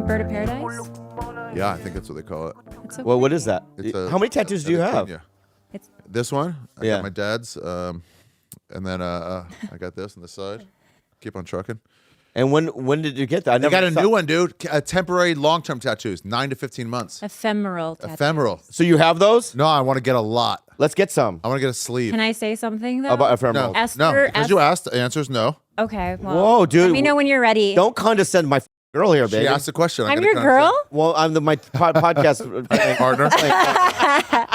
Bird of Paradise? Yeah, I think that's what they call it. It's okay. Well, what is that? It's How many tattoos do you have? Yeah. It's This one, I Yeah. got my dad's, and then I got this on the side. Keep on trucking. And when did you get that? I I never got a saw- new one, dude. Temporary long-term tattoos, 9 to 15 months. ephemeral tattoos. Ephemeral. So you have those? No, I want to get a lot. Let's get some. I want to get a sleeve. Can I say something though? About No, ephemeral. Esther- because you asked. The answer is no. Okay. Well, Whoa, dude. Let me know when you're ready. Don't condescend my girl here, baby. She asked the question. I'm gotta your condescend. girl. Well, I'm my podcast Partner.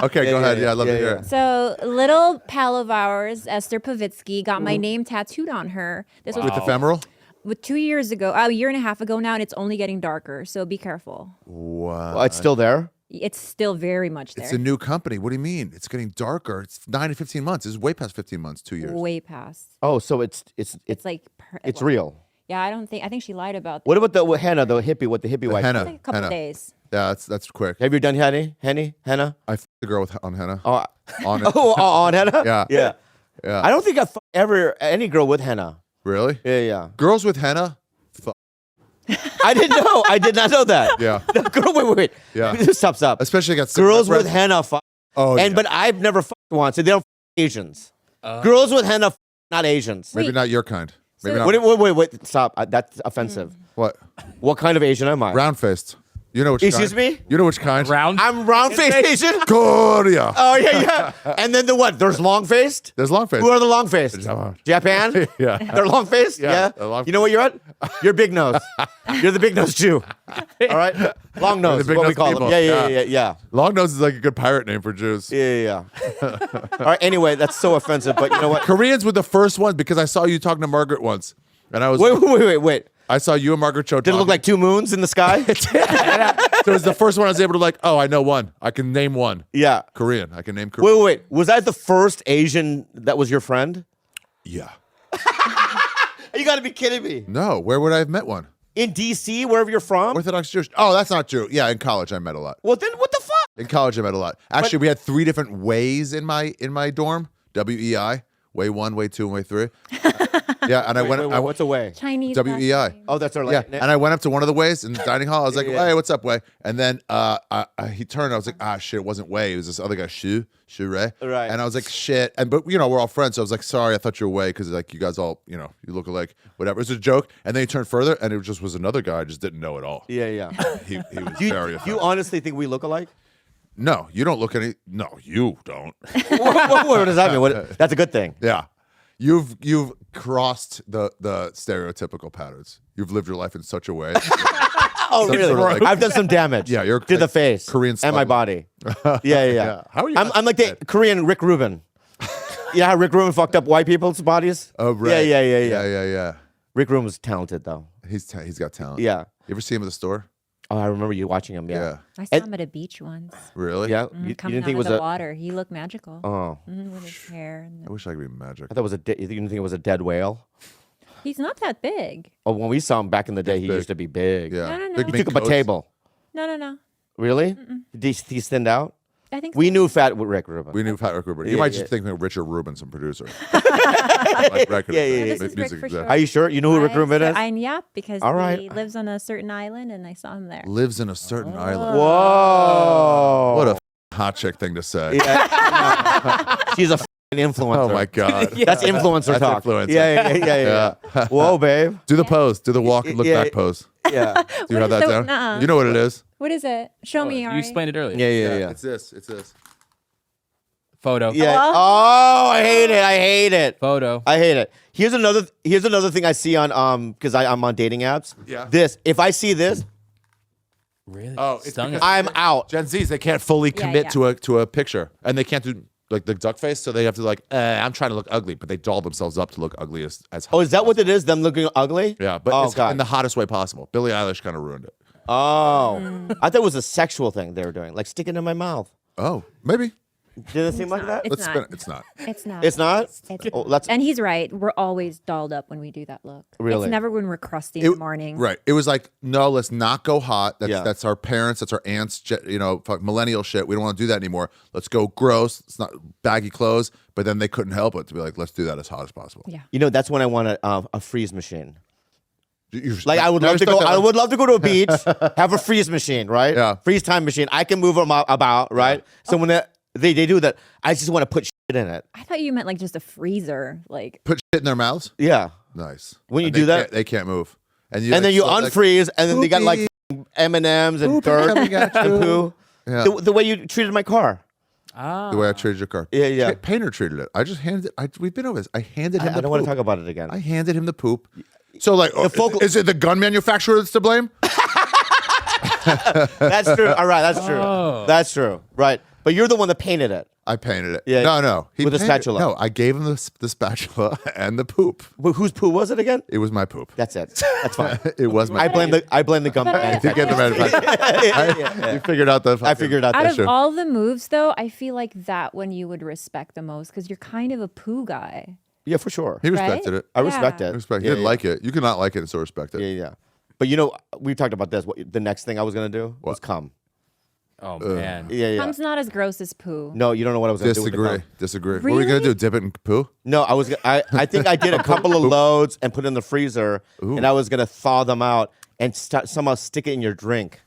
Okay, go ahead. Yeah, I'd love to hear it. So, little pal of ours, Esther Pavitsky, got my name tattooed on her. This With was ephemeral? with 2 years ago, a year and a half ago now, and it's only getting darker. So be careful. Wow. Well, it's still there. It's still very much there. It's a new company. What do you mean? It's getting darker. It's 9 to 15 months. It's way past 15 months, 2 years. Way past. Oh, so it's It's like it's well, real. Yeah, I think she lied about that. What about the henna, the hippie, what the hippie wife? henna. It's like a couple henna. days. Yeah, that's quick. Have you done henna? Henna? I f***ed the girl on henna. Oh, On it. on henna? Yeah. Yeah. Yeah. I don't think I've ever any girl with henna. Really? Yeah. Girls with henna? I didn't know. I did not know that. Yeah. No, girl, wait. Yeah. Stop. Especially got Girls cigarette with breath. henna. Oh, And yeah. but I've never once. So they don't Asians. Girls with henna, not Asians. Maybe Wait. not your kind. Maybe So- not. Wait. Stop. That's offensive. What? What kind of Asian am I? Round-faced. You know which Excuse kind? me? You know which kind? Round. I'm round-faced Asian. Korea. Oh yeah. And then the what? There's long-faced. The's long-faced. Who are the long-faced? Japan. Japan? Yeah. They're long-faced? Yeah, they're long- You know what you're at? You're big nose. You're the big nose Jew. All right? Long nose, big what we nose call people. them. Yeah. Long nose is like a good pirate name for Jews. Yeah. All right, anyway, that's so offensive, but you know what? Koreans were the first ones because I saw you talking to Margaret once. And I was Wait. I saw you and Margaret Cho Did it look like two moons in the sky? So it was the first one I was able to I know one. I can name one. Yeah. Korean. I can name Korean. Wait. Was I the first Asian that was your friend? Yeah. You got to be kidding me. No, where would I have met one? In D.C., wherever you're from? Orthodox Jewish. Oh, that's not true. Yeah, in college I met a lot. Well, then what the fuck? In college I met a lot. Actually, we had 3 different ways in my dorm. WEI, way 1, way 2, and way 3. Yeah, and I went. Wait, what's a way? Chinese. WEI. last name. Oh, that's our Yeah, and I went up to one of the ways in the dining hall. I was like, Yeah. "Hey, what's up, Way?" And then he turned. I was like, "Shit, it wasn't Way. It was this other guy, Shu Ray." Right. And I was like, "Shit." And but we're all friends. So I was like, "Sorry, I thought you were Way because like you guys all you look alike, whatever." It was a joke. And then he turned further, and it just was another guy. I just didn't know at all. Yeah. He was Do very. you offensive. honestly think we look alike? No, you don't look any. No, you don't. What does that mean? That's a good thing. Yeah. You've crossed the stereotypical patterns. You've lived your life in such a way. Oh, Some really? sort of like- I've done some damage. Yeah, you're to the like face, Korean and my slumlord. body. Yeah. Yeah. How are you I'm not like the dead? Korean Rick Rubin. Yeah, how Rick Rubin fucked up white people's bodies. Oh, right. Yeah. Rick Rubin was talented though. He's got talent. Yeah. You ever see him at the store? Oh, I remember you watching him. Yeah. I saw And- him at a beach once. Really? Yeah. You Coming didn't think it out was of the a? water. He looked magical. Oh, With his hair. I wish I could be magic. I thought it was you didn't think it was a dead whale? He's not that big. Oh, when we saw him back in the day, he big. used to be big. Yeah. No. Big He mink took up a coats. table. No. Really? He's thinned out. I think We so. knew fat with Rick Rubin. We knew Patrick Rubin. You Yeah, might yeah. just think of Richard Rubin, some producer. Like record Yeah, exec, This is music Rick for exec. sure. Are you sure? You know who Rick Rubin is? Because All right. he lives on a certain island, and I saw him there. Lives in a certain island. Whoa. What a hot chick thing to say. Yeah. She's a influencer. Oh my God. That's influencer That's talk. influencer. Yeah. Whoa, babe. Do the pose. Do the walk and look Yeah. back pose. Yeah. Do you have What is that the- down? nuh-uh. You know what it is? What is it? Show me, Ari. You explained it earlier. Yeah. It's this. It's this. Photo. Yeah. Hello? Oh, I hate it. Photo. I hate it. Here's another thing I see on because I'm on dating apps. Yeah. If I see this, Really? Oh, it's Stung because- it. I'm out. Gen Zs, they can't fully Yeah, commit yeah. to a picture, and they can't do like the duck face, so they have to I'm trying to look ugly, but they doll themselves up to look ugly as Oh, is that what it is? Them looking ugly? Yeah, but Oh, it's God. in the hottest way possible. Billie Eilish kind of ruined it. Oh, I thought it was a sexual thing they were doing, like sticking in my mouth. Oh, maybe. Didn't seem like that. It's Let's not. spin it. It's not. It's not. It's not. It's- Oh, that's and he's right. We're always dolled up when we do that look. Really? It's never when we're crusty in the morning. Right. It was like, no, let's not go hot. That's Yeah. that's our parents. That's our aunts. Fuck millennial shit. We don't want to do that anymore. Let's go gross. It's not baggy clothes. But then they couldn't help it to be like, let's do that as hot as possible. Yeah. That's when I want a freeze machine. You- Like I would you love to respect go. that I one? would love to go to a beach, have a freeze machine, right? Yeah. Freeze time machine. I can move them about, right? So when they do that, I just want to put shit in it. I thought you meant like just a freezer. Like Put shit in their mouths. Yeah. Nice. When you And do they that- can't- they can't move. And Then you unfreeze, and then they got like M&Ms and dirt coming at and you. poo. Yeah. The way you treated my car. Ah. The way I treated your car. Yeah. Painter treated it. I just handed it. We've been over this. I handed him I the don't want poop. to talk about it again. I handed him the poop. So like, focal- is it the gun manufacturer that's to blame? That's true. All right, that's true. Oh. That's true. Right. But you're the one that painted it. I painted it. Yeah. No. He With a painted it. spatula. No, I gave him the spatula and the poop. But whose poo was it again? It was my poop. That's it. That's fine. It was my I blame the gum You manufacturer. get the manufacturer. You figured out the. I figured out out that. of sure. all the moves, though, I feel like that one you would respect the most because you're kind of a poo guy. Yeah, for sure. He right? respected it. I respect Yeah. it. Respect. He Yeah, didn't like it. You cannot like it and still respect it. Yeah. But we talked about this. What the next thing I was gonna do was cum. Oh man. Yeah. Cum's not as gross as poo. No, you don't know what I was gonna do with the cum. Disagree. What are we gonna Really? do? Dip it in poo? No, I think I did a couple of loads and put it in the freezer, and I was gonna thaw them out and somehow stick it in your drink.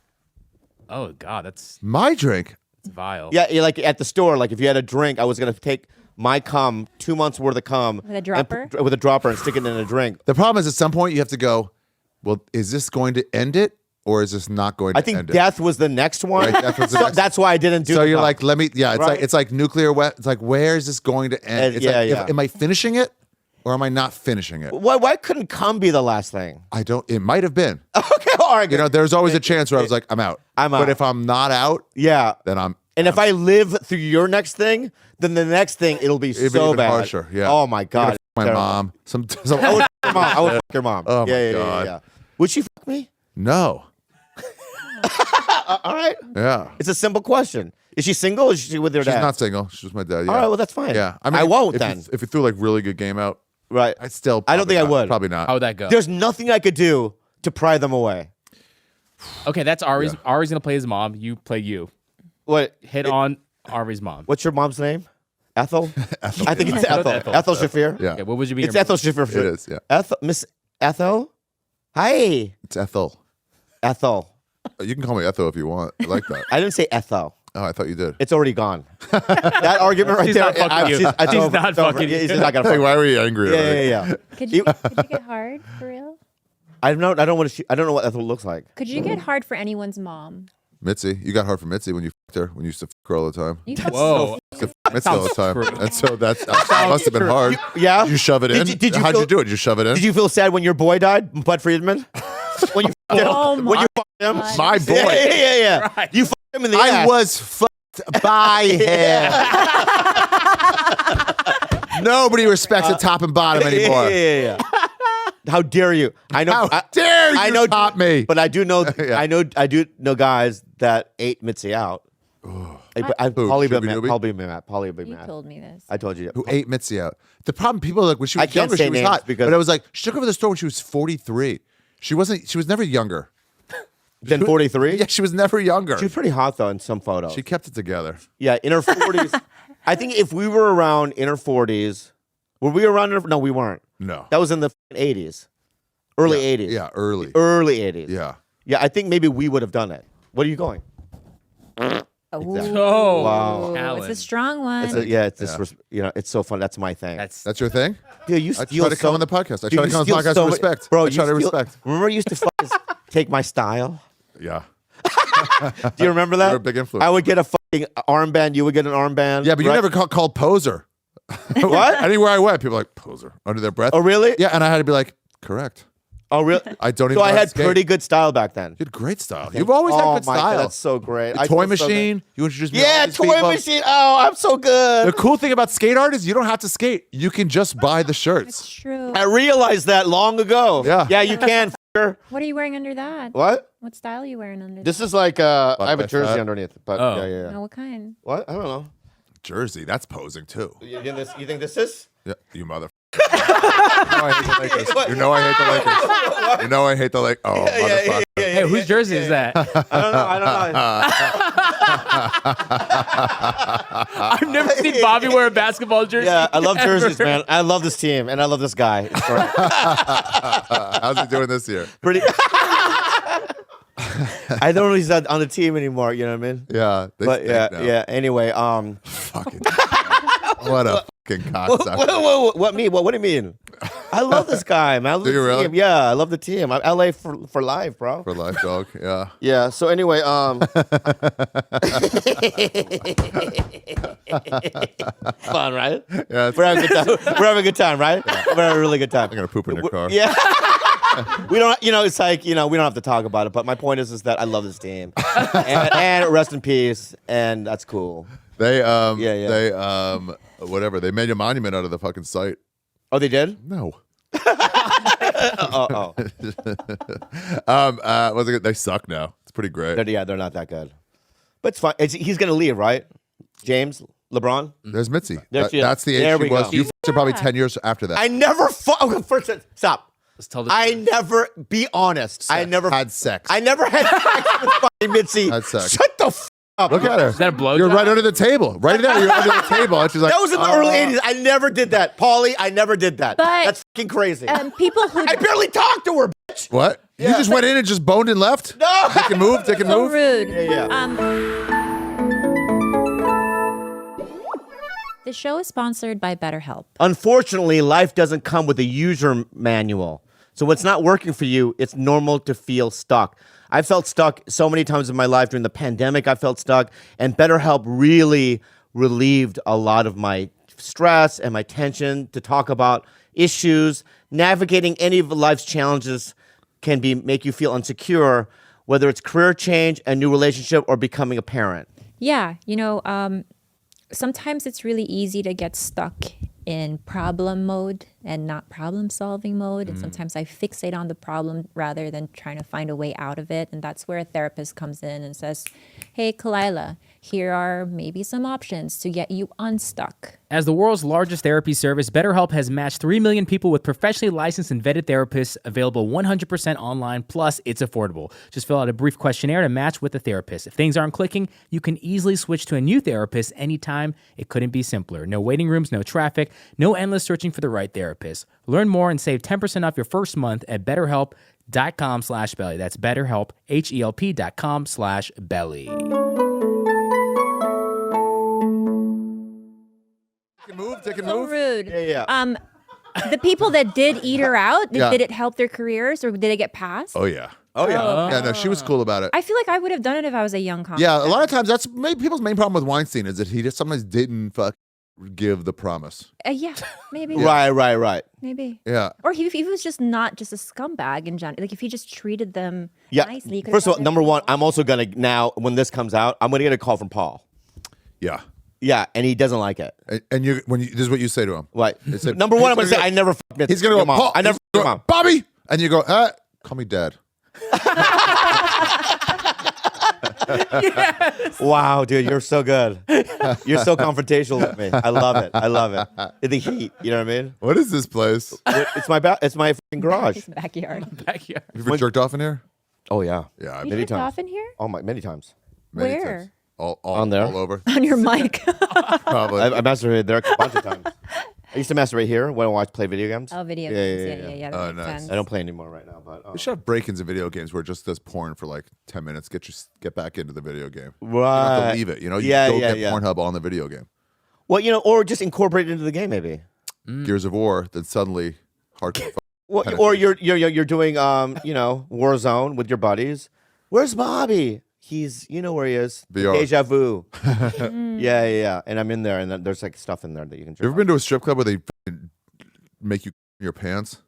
Oh god, that's My drink. vile. Yeah, like at the store, like if you had a drink, I was gonna take my cum, 2 months worth of cum, With a dropper? with a dropper, and stick it in a drink. The problem is at some point you have to go, well, is this going to end it or is this not going to I end think it? death was the next one. Right, death was the So next- that's why I didn't do. So the you're cum. like, it's Right. like nuclear wet. It's like, where is this going to end? It's like, yeah. am I finishing it or am I not finishing it? why couldn't cum be the last thing? I don't. It might have been. Okay, all right. There's always a chance where I was like, I'm out. I'm out. But if I'm not out, yeah. then I'm. And if I live through your next thing, then the next thing it'll be It'd be so even bad. harsher. Yeah. Oh my god. My Terrible. mom. Some. I would fuck your mom. I would fuck your mom. Oh, my yeah. God. Would she fuck me? No. All right. Yeah. It's a simple question. Is she single or is she with her She's dad? not single. She's with my dad. Yeah. All right, well that's fine. Yeah. I won't if then. if you threw like really good game out, Right. I'd still. I don't think I probably not. would. Probably not. How would that go? There's nothing I could do to pry them away. Okay, that's Ari's. Ari's gonna play his mom. You play you. What? Hit on Ari's mom. What's your mom's name? Ethel? Ethel. I think it's Ethel. Ethel. Ethel Shaffir? Yeah. Okay, what would you be? It's Ethel Shaffir. It is. Yeah. Ethel, Miss Ethel? Hi. It's Ethel. Ethel. You can call me Ethel if you want. I like that. I didn't say Ethel. Oh, I thought you did. It's already gone. That argument right She's there. not fucking you. it's She's over. not It's over. fucking you. He's not gonna Like, fuck. why were you angry? already? Yeah. Could you get hard for real? I don't know. I don't know what Ethel looks like. Could you get hard for anyone's mom? Mitzi, you got hard for Mitzi when you fucked her, when you used to fuck her all the time. You Whoa. You used to fuck Mitzi all the time. true. And so that must have been hard. Yeah. Did you shove it in? Did you How'd feel- you do it? Did you shove it in? Did you feel sad when your boy died, Bud Friedman? When you fucked him? Oh When my you fucked him? God. My boy. Yeah. Right. You fucked him in the I ass. was fucked by him. Nobody respects the top and bottom anymore. Yeah. How dare you? I know. How dare you I know, top me? But I do know. Yeah. I do know guys that ate Mitzi out. I'd Who, probably be Shuby mad. Doobie? Probably be You mad. told me this. I told you. Who ate Mitzi out? The problem, people are like when she was I can't younger, say she was names hot. because- But I was like, she took over the store when she was 43. She was never younger. Then 43. Yeah, she was never younger. She was pretty hot though in some photos. She kept it together. Yeah, in her 40s. I think if we were around in her 40s, were we around? No, we weren't. No. That was in the 80s, early 80s. Yeah, early. Early 80s. Yeah. Yeah, I think maybe we would have done it. What are you going? Oh, Wow. Alan. It's a strong one. It's this. It's so fun. That's my thing. That's your thing? Dude, you I steal try to come so- on the podcast. I Dude, try to you come on the steal podcast so with much- respect. Bro, I you try to steal- respect. Remember you used to take my style? Yeah. Do you remember that? You're a big influence. I would get a fucking armband. You would get an armband. Yeah, but you right? never called poser. What? Anywhere I went, people were like, poser, under their breath. Oh, really? Yeah, and I had to be like, correct. Oh, really? I don't even So know I how to had skate. pretty good style back then. You had great style. You've always had good my style. God, that's so great. The I toy feel so good. machine. You introduced me to Yeah, all these toy people. machine. Oh, I'm so good. The cool thing about skate art is you don't have to skate. You can just buy the It's shirts. true. I realized that long ago. Yeah. Yeah, you can. F***er. What are you wearing under that? What? What style are you wearing under This is like I have a by jersey fat. underneath, but Oh. yeah. that? No, what kind? What? I don't know. Jersey. That's posing too. You think this is? Yeah, you mother. You know I hate the Lakers. You know I hate the Lakers. Oh, motherfucker. Hey, whose jersey is that? I don't know. I've never seen Bobby wear a basketball jersey. Yeah, I love jerseys, man. I love this team, and I love this guy. It's great. How's he doing this year? Pretty. I don't know he's not on the team anymore. You know what I mean? Yeah. But yeah. Anyway, Fucking. What a fucking cocksucker. what me? What do you mean? I love this guy, man. I love Do you the really? team. Yeah, I love the team. I'm LA for life, bro. For life, dog. Yeah. Yeah. So anyway, fun, right? Yeah. We're having a good time. We're having a good time, right? We're having a really good time. I'm gonna poop in your car. Yeah. We don't, it's like, we don't have to talk about it. But my point is that I love this team, and rest in peace, and that's cool. They Yeah. they made a monument out of the fucking site. Oh, they did? No. Oh. Was it? They suck now. It's pretty great. They're not that good. But it's fine. He's gonna leave, right? James, LeBron. There's Mitzi. There she is. That's the There age we she was. go. You f***ed her probably 10 years after that. I never first. Stop. Let's tell the I never. Be honest. I never had sex. I never had sex with fucking Mitzi. Had sex. Shut the f up. Look at her. Is that a blowjob? You're right under the table. Right there. You're under the table. And she's like, That was in the early '80s. I never did that, Paulie. I never did that. But- That's fucking crazy. People who I barely talked to her, bitch. What? You just went in and just boned and left? No. They can move. They can so move. rude. Yeah. The show is sponsored by BetterHelp. Unfortunately, life doesn't come with a user manual. So when it's not working for you, it's normal to feel stuck. I felt stuck so many times in my life during the pandemic. I felt stuck, and BetterHelp really relieved a lot of my stress and my tension to talk about issues. Navigating any of life's challenges can make you feel insecure, whether it's career change, a new relationship, or becoming a parent. Yeah, sometimes it's really easy to get stuck in problem mode and not problem solving mode. And sometimes I fixate on the problem rather than trying to find a way out of it. And that's where a therapist comes in and says, hey, Khalyla, here are maybe some options to get you unstuck. As the world's largest therapy service, BetterHelp has matched 3 million people with professionally licensed and vetted therapists, available 100% online, plus it's affordable. Just fill out a brief questionnaire to match with a therapist. If things aren't clicking, you can easily switch to a new therapist anytime. It couldn't be simpler. No waiting rooms, no traffic, no endless searching for the right therapist. Learn more and save 10% off your first month at BetterHelp.com/belly. That's BetterHelp, HELP.com/belly. They can So move. rude. Yeah. The people that did eat her out, Yeah. did it help their careers or did it get passed? Oh, yeah. Oh, yeah. Yeah, no, she was cool about it. I feel like I would have done it if I was a young comic. Yeah, a lot of times that's people's main problem with Weinstein is that he just sometimes didn't give the promise. Yeah, maybe. Right. Maybe. Yeah. Or if he was just not just a scumbag in general, like if he just treated them Yeah. nicely. he could've First of all, done number everything. one, I'm also going to now, when this comes out, I'm going to get a call from Paul. Yeah. Yeah, and he doesn't like it. And this is what you say to him. Right. He said- Number one, I'm he's going to say, gonna I never fucked Mitzi. He's going to Your go, mom. Paul, I never fucked your mom. Bobby! And you go, call me dad. Yes. Wow, dude, you're so good. You're so confrontational with me. I love it. The heat, you know what I mean? What is this place? It's my fucking garage. His backyard. Backyard. Have you ever jerked off in here? Oh yeah. Yeah, You Many jerked times. off in here? Oh my, many times. many Where? times. All On there? all over. On your mic. Probably. I masturbated there a bunch of times. I used to masturbate here when I play video games. Oh, video Yeah, games. yeah, Yeah. Oh, That makes nice. sense. I don't play anymore right now, but We should have break-ins in video games where it just does porn for like 10 minutes. Get back into the video game. You don't have right. to leave it. You Yeah, go yeah, get yeah. Pornhub on the video game. Well, or just incorporate it into the game, maybe. Gears of War. Then suddenly, hardcore. Well, or you're doing Warzone with your buddies. Where's Bobby? He's where he is. VR. Deja vu. yeah. And I'm in there, and then there's like stuff in there that you can. You ever been to a strip club where they f***ing make you in your pants?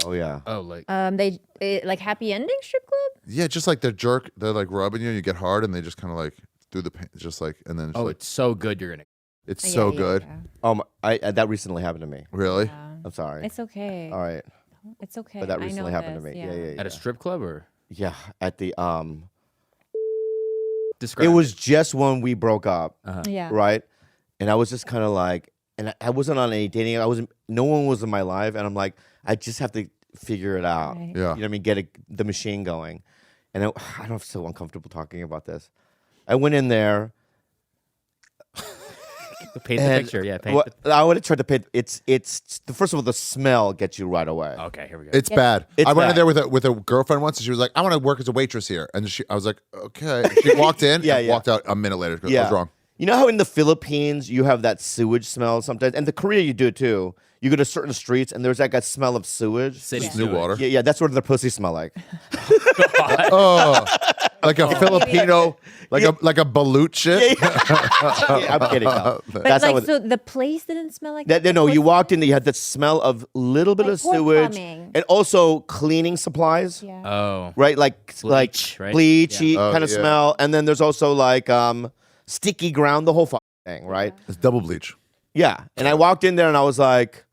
Oh yeah. Oh, like Like happy ending strip club? Yeah, just like they're like rubbing you, and you get hard, and they just kind of like do the pants, just like, and then it's like, it's so good you're gonna. it's Yeah, so yeah, good. yeah. That recently happened to me. Really? Yeah. I'm sorry. It's okay. All right, It's okay. but that I know recently happened to this, me. Yeah. At a strip club or At the describe It was just when we broke up, Yeah. right? And I was just kind of like, and I wasn't on any dating. No one was in my life, and I'm like, I just have to figure it out. Right. Yeah. You know what I mean? Get the machine going. And I don't feel uncomfortable talking about this. I went in there. Paint the picture. Yeah, paint I would have tried to paint. It's first of all, the smell gets you right away. Okay, here we go. It's bad. It's I went in bad. there with a girlfriend once, and she was like, "I want to work as a waitress here." And I was like, "Okay." She walked in, and walked out a minute later. I was wrong. You know how in the Philippines you have that sewage smell sometimes, and the Korea you do it too. You go to certain streets, and there's like a smell of sewage. City It's new water. Yeah, that's what their pussy smell like. Oh, like a Filipino, like a balut shit. Yeah, I'm kidding. No. But That's like, not what. so the place didn't smell like That, that? no, you walked in, you had the smell of little bit Like of pork sewage, plumbing. and also cleaning supplies. Yeah. Oh. Right, like Bleach, right? bleachy Yeah. kind of yeah. smell, and then there's also like sticky ground, the whole thing, right? It's double bleach. Yeah, and I walked in there and I was like,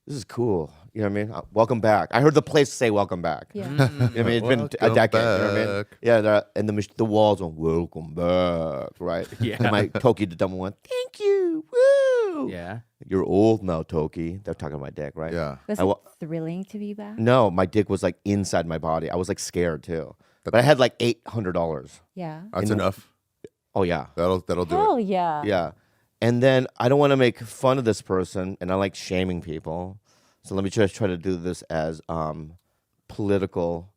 "This is cool." You know what I mean? Welcome back. I heard the place say "Welcome back." Yeah. You know what I mean, it's been a Welcome decade. You know what I mean? back. Yeah, and the walls went "Welcome back," right? Yeah. And my Toki the dumb one, "Thank you, woo." Yeah. You're old now, Toki. They're talking about my dick, right? Yeah. Was I wa- it thrilling to be back? No, my dick was like inside my body. I was like scared too, but I had like $800. Yeah. That's enough. Oh yeah, That'll do Oh it. yeah. yeah. And then I don't want to make fun of this person, and I like shaming people. So let me just try to do this as political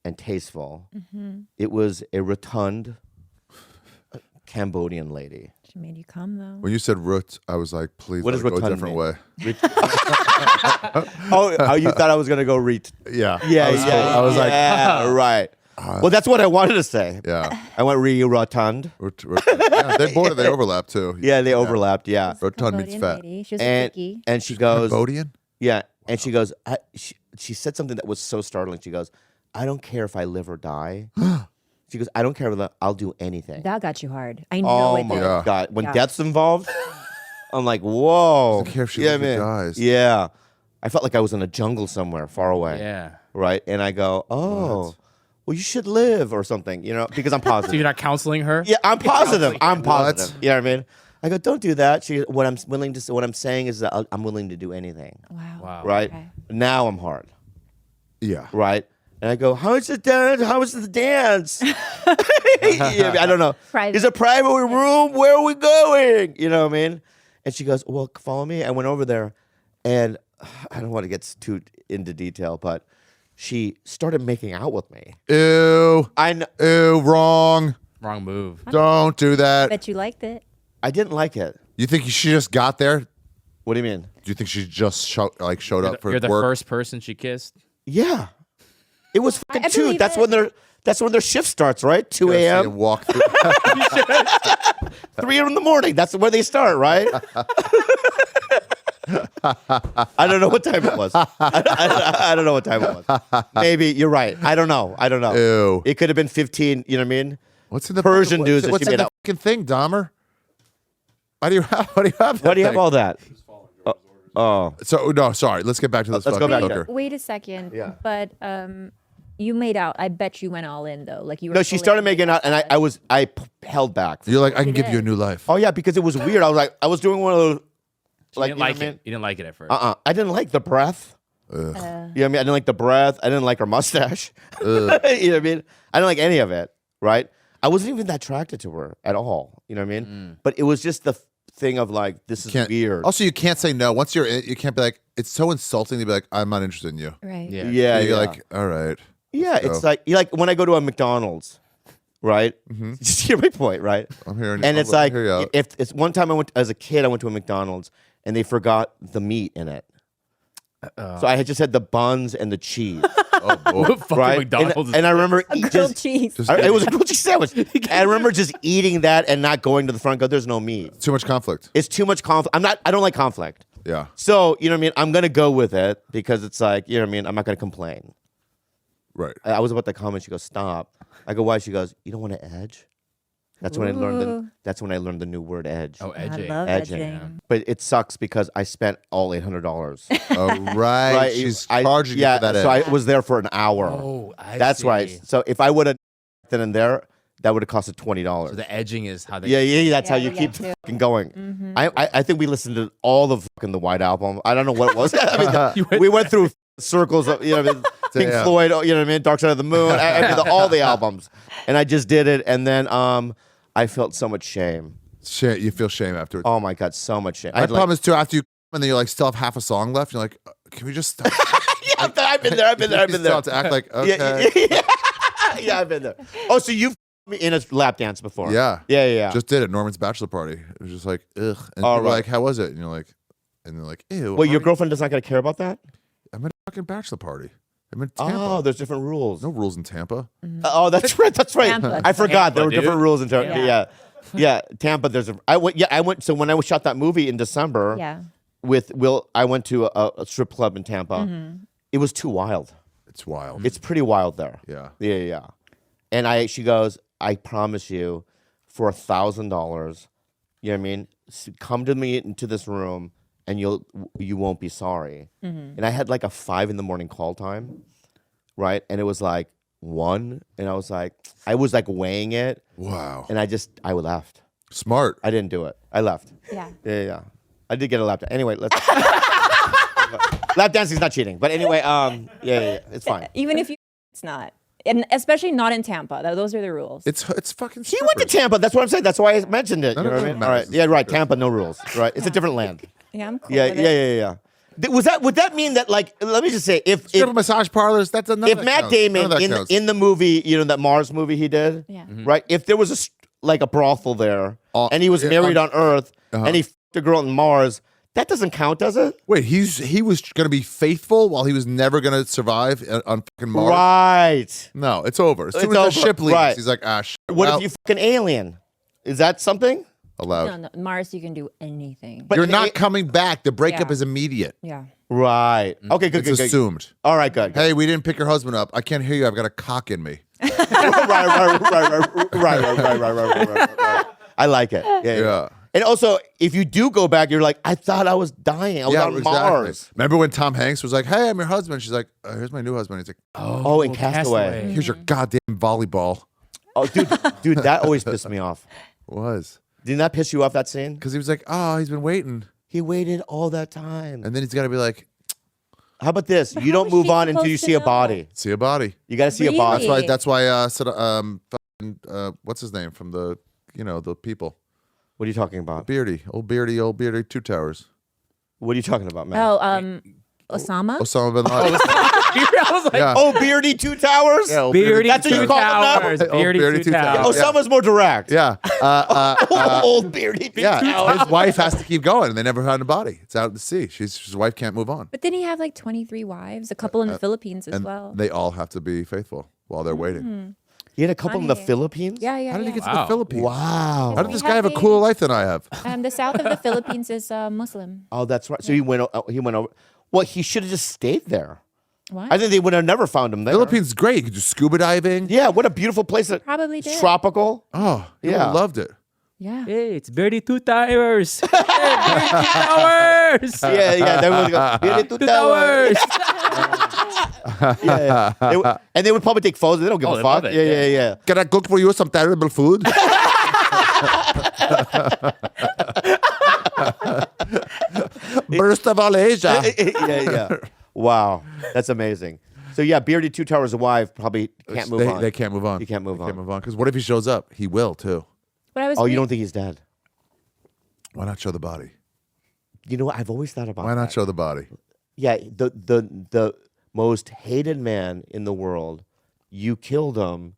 and tasteful. Mm-hmm. It was a rotund Cambodian lady. She made you come though. When you said root, I was like, please What let does it go a rotund different mean? way. Oh, you thought I was gonna go read? Yeah. Yeah, I was, yeah. I was like, yeah, right. Well, that's what I wanted to say. yeah. I went rotund. Yeah, they overlap too. Yeah, they overlapped. Yeah, Rotund means Cambodian fat. lady. She was a and quickie. and she goes, Cambodian? yeah, and she goes, she said something that was so startling. She goes, "I don't care if I live or die." She goes, "I don't care if I'll do anything." That got you hard. I know Oh it my did. Yeah. god! When Yeah. death's involved, I'm like, whoa. Doesn't care if she yeah, lives or man. dies. Yeah, I felt like I was in a jungle somewhere far away. Yeah. Right, and I go, oh, well, you should live or something, you know, because I'm So positive. you're not counseling her? Yeah, I'm positive. I'm What? positive. You know what I mean? I go, don't do that. What I'm saying is that I'm willing to do anything. Wow. Wow. Right Okay. now, I'm hard. Yeah. Right, and I go, how is the dance? How is the dance? Yeah, I don't know. Private. Is it private room? Where are we going? You know what I mean? And she goes, well, follow me. I went over there, and I don't want to get too into detail, but she started making out with me. Ew. I know. Ew. Wrong. Wrong move. Don't do that. Bet you liked it. I didn't like it. You think she just got there? Do What do you mean? you think she just showed up for You're the work? first person she kissed? Yeah, it was fucking I 2. believe That's it. when their shift starts, right? 2 Gotta see a.m. him walk through. 3 in the morning. That's where they start, right? I don't know what time it was. I don't know what time it was. Maybe you're right. I don't know. Ew. It could have been 15. You know what I mean? What's in the Persian dudes that What's she in made the out- fucking thing, Dahmer? Why do you have? Why do you have? That Why do you have thing? all that? Oh, So no, sorry. Let's get back to this. Let's go fucking back hooker. Wait a second. Yeah. But you made out. I bet you went all in though. Like you. Were no, she fully started in making out, and I held back. You're like, I can You give you a did. new life. Oh yeah, because it was weird. I was doing one of those. You Like, didn't you know like what I it. mean? You didn't like it at first. I didn't like the breath. You know what I mean? I didn't like the breath. I didn't like her mustache. You know what I mean? I didn't like any of it, right? I wasn't even that attracted to her at all. You know what I mean? But it was just the thing of like, this is weird. Also, you can't say no. Once you're in, you can't be like, it's so insulting to be like, I'm not interested in you. Right. Yeah. yeah, You're yeah. like, all right. Yeah, So- it's like when I go to a McDonald's, right? Just hear my point, right? I'm hearing. And I'm it's like, hear you out. if it's one time as a kid, I went to a McDonald's and they forgot the meat in it. So I had just had the buns and the cheese, Oh boy. Fucking right? McDonald's. And I remember Grilled just, cheese. it was a grilled cheese sandwich. And I remember just eating that and not going to the front. Go, there's no meat. Too much conflict. It's too much conflict. I don't like conflict. Yeah. So you know what I mean. I'm gonna go with it because it's like you know what I mean. I'm not gonna complain. Right. I was about to comment. She goes, "Stop." I go, "Why?" She goes, "You don't want to edge." That's when I learned Ooh. that's when I learned the new word edge. Oh, I edging. love Edging. edging. But it sucks because I spent all $800. Oh right. Right? She's charging you yeah, for that. so edge. I was there for an hour. Oh, I That's see. right. So if I would have then and there, that would have costed $20. So the edging is how they. Yeah. That's how you Yeah, keep too. fucking going. I think we listened to all the fucking the White Album. I don't know what it was. I mean, we went through circles of Pink Floyd. You know what I mean? Dark Side of the Moon. I mean, all the albums, and I just did it, and then I felt so much shame. Shit, you feel shame afterwards. Oh my god, so much shame. My problem is too after you and then you like still have half a song left. You're like, can we just stop? Yeah, I've been there. You still have to act like okay. Yeah, I've been there. Oh, so you've been in a lap dance before? Yeah. Just did it. Norman's bachelor party. It was just like, ugh. And All people were right. like, how was it? And you're like, and they're like, ew. Well, your girlfriend does not gotta care about that? I'm at a fucking bachelor party. I'm in Tampa. Oh, there's different rules. No rules in Tampa. Oh, that's right. That's right. Tampa. I forgot there were Tampa, different dude. rules in Tampa. Yeah. Tampa. I went. So when I shot that movie in December Yeah. with Will, I went to a strip club in Tampa. It was too wild. It's wild. It's pretty wild there. Yeah. And she goes, I promise you, for $1,000, you know what I mean? Come to me into this room, and you won't be sorry. And I had like a 5 a.m. call time, right? And it was like 1, and I was like weighing it, Wow. and I left. Smart. I didn't do it. I left. Yeah. Yeah. I did get a lap dance. Anyway, let's. Lap dancing is not cheating, but anyway, yeah, it's fine. Even if it's not. And especially not in Tampa. Those are the rules. It's fucking. He went to Tampa. That's what I'm saying. That's why I mentioned it. You None know of what I it mean? All right. matters. Yeah, right. Tampa, no rules. Right. It's a different land. Yeah, I'm cool. Yeah. with it. Would that mean that, like, let me just say, if Strip massage parlors. That's another. if Matt Damon in the movie, that Mars movie he did, Yeah. right? If there was a brothel there, and he was yeah, married on Earth, Uh-huh. and he fucked a girl on Mars, that doesn't count, does it? Wait, he was going to be faithful while he was never going to survive on fucking Mars. Right. No, it's over. As soon It's as the over. ship leaves, Right. he's like, shit. What well, if you fuck an alien? Is that something? allowed? No, Mars, you can do anything. But You're not coming back. The breakup Yeah. is immediate. Yeah. Right. Okay. Good. It's Good. assumed. All right. Good. Hey, we didn't pick your husband up. I can't hear you. I've got a cock in me. Right. I like it. Yeah. And also, if you do go back, you're like, I thought I was dying. I was on Mars. Remember when Tom Hanks was like, "Hey, I'm your husband." She's like, "Here's my new husband." He's like, Oh, in Castaway. "Here's your goddamn volleyball." Oh, dude, that always pissed me off. It was Didn't that piss you off, that scene? because he was like, "Oh, he's been waiting," He waited all that time. and then he's got to be like, How about this? But You how don't was move she on until you supposed to see a know? body. "See a body." You got to see a body. Really? That's why. What's his name from the the people? What are you talking about? Beardy, old Beardy, Two Towers. What are you talking about, man? Oh, Osama? Osama bin Laden. I was like, Yeah. Oh, Beardy Two Towers? Yeah, old Beardy That's what you Two call him now? Towers. Oh, Beardy Beardy Two Two Towers. Towers. Osama's more direct. Yeah. Old Beardy Two Yeah. Towers. His wife has to keep going, and they never found a body. It's out at sea. His wife can't move on. But didn't he have like 23 wives? A couple in the Philippines as And well. they all have to be faithful while they're waiting. He had a couple in the Funny. Philippines? Yeah. How did he get to Wow. the Philippines? Wow. How did this guy have a cooler life than I have? The south of the Philippines is Muslim. Oh, that's right. So he went over. Well, he should have just stayed there. What? I think they would have never found him there. Philippines is great. You can do scuba diving. Yeah, what a beautiful place. Probably It's did. tropical. Oh, you Yeah. loved it. Yeah. Hey, it's Beardy Two Towers. Hey, Beardy Two Towers. Yeah. They would go, Beardy Two Two Towers. Towers. Yeah. And they would probably take photos. They don't give Oh, a they fuck. love it, Yeah. Can I cook for you some terrible food? Burst of all Asia. yeah. Wow. That's amazing. So yeah, Beardy Two Towers' wife probably can't move on. They can't move on. He can't move They on. can't move on. Because what if he shows up? He will too. But I was Oh, you don't think he's dead? Why not show the body? You know what? I've always thought about Why not that. show the body? Yeah, the most hated man in the world. You killed him.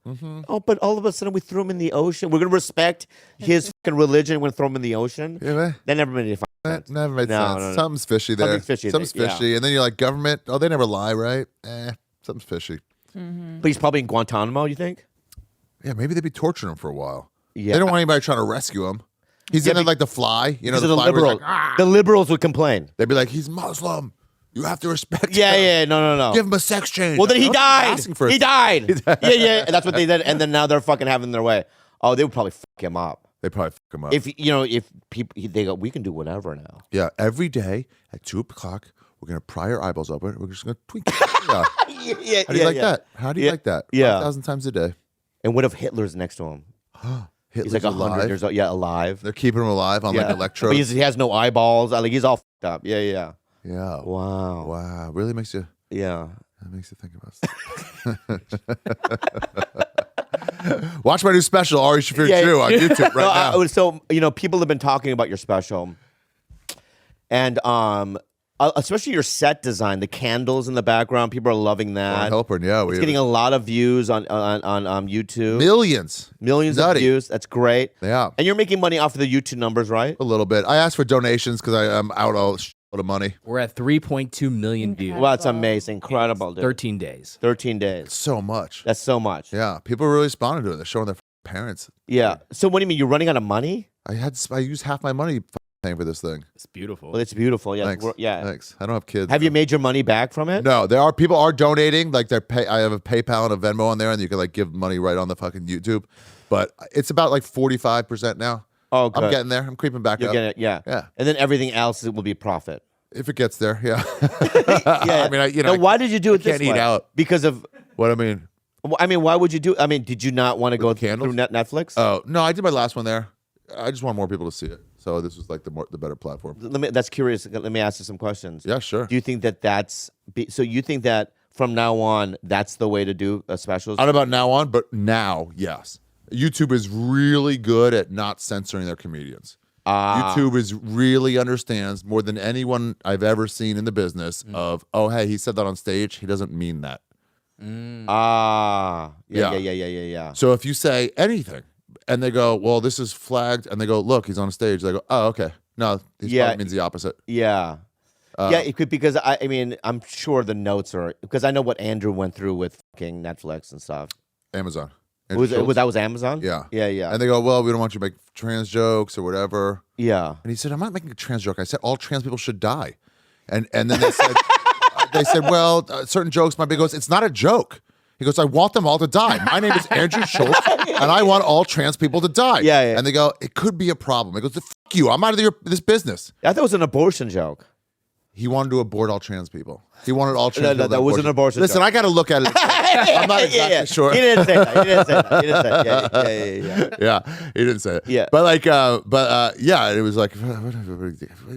Oh, but all of a sudden we threw him in the ocean. We're gonna respect his fucking religion. We're gonna throw him in the ocean. Yeah, That never made any fucking that sense. never made No, sense. no. Something's fishy there. Something's fishy Something's there, yeah. fishy. And then you're like, government? Oh, they never lie, right? Something's fishy. But he's probably in Guantanamo. You think? Yeah, maybe they'd be torturing him for a while. Yeah. They don't want anybody trying to rescue him. He's in there like the fly. You know, These are the the fly where he's liberals. like, "Ah." The liberals would complain. They'd be like, he's Muslim. You have to respect Yeah, him. yeah, no. Give him a sex change. Well, then he Nobody's died. asking for He it. died. Yeah. That's what they did. And then now they're fucking having their way. Oh, they would probably fuck him up. They probably fuck him up. If people they go, we can do whatever now. Yeah, every day at 2:00, we're gonna pry your eyeballs open. We're just gonna tweak. Yeah. Yeah. How do you like that? How do you like that? Yeah. 5,000 times a day. And what if Hitler's next to him? Hitler's He's like 100 alive. years old. Yeah, alive. They're keeping him alive on like But electrodes. he has no eyeballs. Like he's all fucked up. Yeah, yeah. Yeah. Wow. Wow. Really makes you. Yeah. That makes you think about stuff. Watch my new special, Ari Shaffir Yeah, Drew, on YouTube right now. So people have been talking about your special, and especially your set design, the candles in the background. People are loving that. Helping, yeah. It's getting a lot of views on YouTube. Millions of Nutty. views. That's great. Yeah. And you're making money off of the YouTube numbers, right? A little bit. I asked for donations because I'm out a shitload of money. We're at 3.2 million views. Well, that's amazing. Incredible, dude. 13 days. 13 days. So much. That's so much. Yeah. People are really responding to it. They're showing their parents. Yeah. So what do you mean? You're running out of money? I used half my money paying for this thing. It's beautiful. Well, it's beautiful. Yeah. Thanks. Yeah. Thanks. I don't have kids. Have you made your money back from it? No, people are donating. Like I have a PayPal and a Venmo on there, and you can like give money right on the fucking YouTube. But it's about like 45% now. Oh, good. I'm getting there. I'm creeping back You're up. getting it. Yeah. Yeah. And then everything else will be profit. If it gets there, yeah. Yeah. I mean, Now, why did you do it this can't eat way? out. Because of. What I mean? Why would you do? I mean, did you not want to go the candles? through Netflix? Oh no, I did my last one there. I just want more people to see it. So this was like the better platform. That's curious. Let me ask you some questions. Yeah, sure. Do you think so you think that from now on that's the way to do specials? I don't know about now on, but now, yes. YouTube is really good at not censoring their comedians. YouTube really understands more than anyone I've ever seen in the business of, oh, hey, he said that on stage. He doesn't mean that. Yeah. So if you say anything and they go, well, this is flagged, and they go, look, he's on stage. They go, oh, okay. No, he probably means the opposite. Yeah. Yeah, it could, because I mean, I'm sure the notes are, because I know what Andrew went through with fucking Netflix and stuff. Amazon. That was Amazon? Yeah. Yeah. And they go, well, we don't want you to make trans jokes or whatever. Yeah. And he said, I'm not making a trans joke. I said all trans people should die. And then they said, well, certain jokes might be. He goes, it's not a joke. He goes, I want them all to die. My name is Andrew Schultz, and I want all trans people to die. Yeah. And they go, it could be a problem. He goes, fuck you. I'm out of this business. I thought it was an abortion joke. He wanted to abort all trans people. He wanted all trans people. that was an abortion Listen, joke. I got to look at it. I'm not exactly sure. He didn't say that. Yeah. Yeah, he didn't say it. Yeah. But yeah, it was like,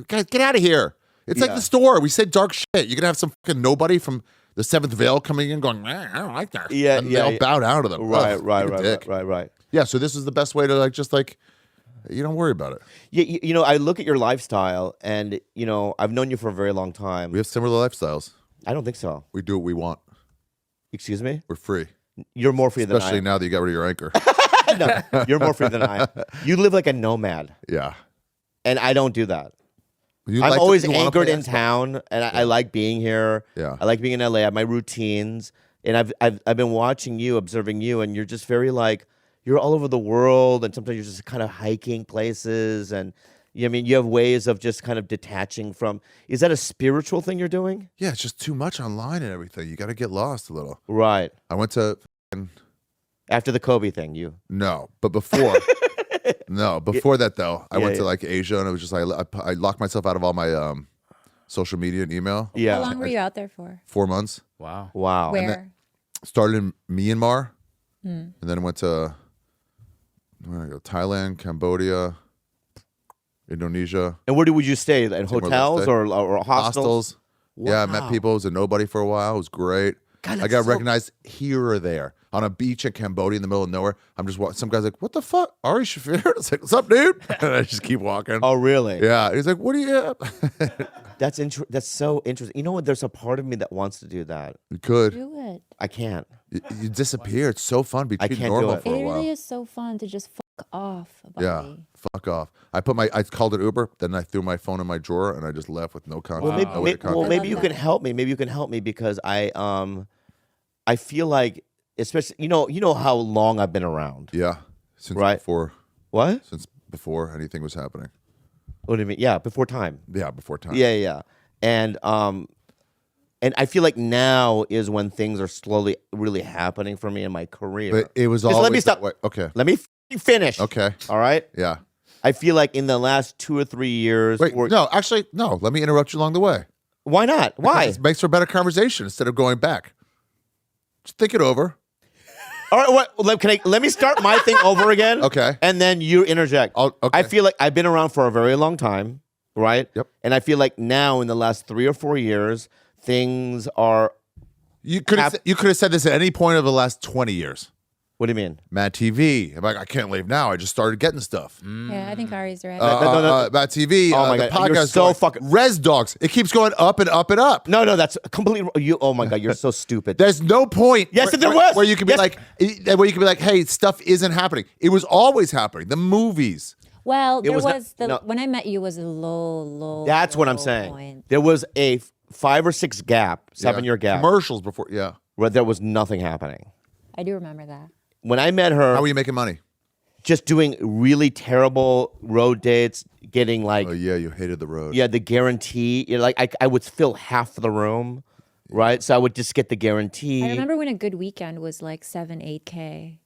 guys, get out of here. It's like the store. We say dark shit. You're gonna have some fucking nobody from the Seventh Veil coming in going, I don't like that. Yeah, and they all bow down to them. Ugh, Right. Yeah, so this is the best way to you don't worry about it. Yeah, I look at your lifestyle, and I've known you for a very long time. We have similar lifestyles. I don't think so. We do what we want. Excuse me? We're free. You're more free than I Especially am. now that you got rid of your anchor. No, you're more free than I am. You live like a nomad, Yeah. and I don't do that. You I'm like always you wanna anchored play in Xbox. town, and I like being here. Yeah. I like being in LA. I have my routines, and I've been watching you, observing you, and you're just very you're all over the world, and sometimes you're just kind of hiking places, and you have ways of just kind of detaching from. Is that a spiritual thing you're doing? Yeah, it's just too much online and everything. You got to get lost a little. Right. I went to After the Kobe thing, No, but before. Before that though, I went yeah. to Asia, and it was just I locked myself out of all my social media and email. Yeah. How long were you out there for? 4 months. Wow. Wow. Where? Started in Myanmar, and then went to where did I go? Thailand, Cambodia, Indonesia, And where would you stay? At Somewhere hotels left there. or hostels? Yeah, I met people. I was a nobody for a while. It was great. God, I that's got so- recognized here or there on a beach in Cambodia in the middle of nowhere. I'm just walking. Some guy's like, "What the fuck, Ari Shaffir?" It's like, "What's up, dude?" And I just keep walking. Oh, really? Yeah, he's like, "What are you?" That's so interesting. You know what? There's a part of me that wants to do that. You could. Do it. I can't. You disappear. It's so fun. Be treated can't do normal it. for It a while. really is so fun to just fuck off about Yeah, it. fuck off. I called it Uber. Then I threw my phone in my drawer and I just left with no contact. Well, no way to contact. maybe I you love can that. help me. Maybe you can help me because I feel like, especially you know how long I've been around. Yeah, since Right. before anything was happening. What do you mean? Yeah, before time. Yeah, before time. Yeah. And I feel like now is when things are slowly really happening for me in my career. But it was Just always let me that stop. way. Okay. Let me finish. Okay. All right. Yeah. I feel like in the last 2 or 3 years. Wait. No. Actually, no. Let me interrupt you along the way. Why not? Why? Because it makes for a better conversation instead of going back. Just think it over. All right, let me start my thing over again. Okay. And then you interject. Okay. I feel like I've been around for a very long time, right? Yep. And I feel like now in the last 3 or 4 years, things are. You could have said this at any point over the last 20 years. What do you mean? Mad TV. I'm like, I can't leave now. I just started getting stuff. Yeah, I think Ari's right. Mad TV. Oh my the God, you're podcast so fucking- Res Dogs. It keeps going up and up and up. No, that's completely. Oh my God, you're so stupid. There's no point. Yes, there was. Where you could be like, hey, stuff isn't happening. It was always happening. The movies. Well, there was was, not- no. when I met you was a low. That's what I'm low saying. point. There was a 5 or 6 gap, 7-year gap, Commercials before. Yeah. where there was nothing happening. I do remember that. When I met her, How are you making money? just doing really terrible road dates, getting like, Oh yeah, you hated the road. the guarantee. I would fill half the room, right? So I would just get the guarantee. I remember when a good weekend was like 7-8K.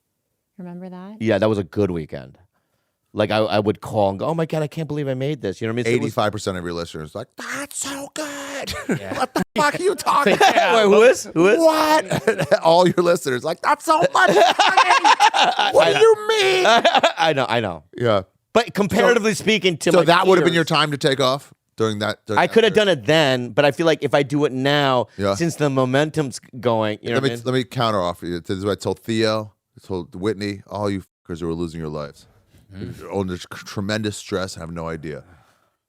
Remember that? Yeah, that was a good weekend. Like I would call and go, oh my God, I can't believe I made this. You know what I mean? So it was- 85% of your listeners like, that's so good. What the fuck are you talking Wait, about? who is? What? All your listeners like, that's so much money. What do you mean? I know. Yeah. But comparatively speaking to So my that would have been peers, your time to take off during that. I could have done it then, but I feel like if I do it now, Yeah. since the momentum's going, you know what I mean? Let me counter offer you. This is what I told Theo, I told Whitney, all you fuckers who are losing your lives. You're under tremendous stress, have no idea.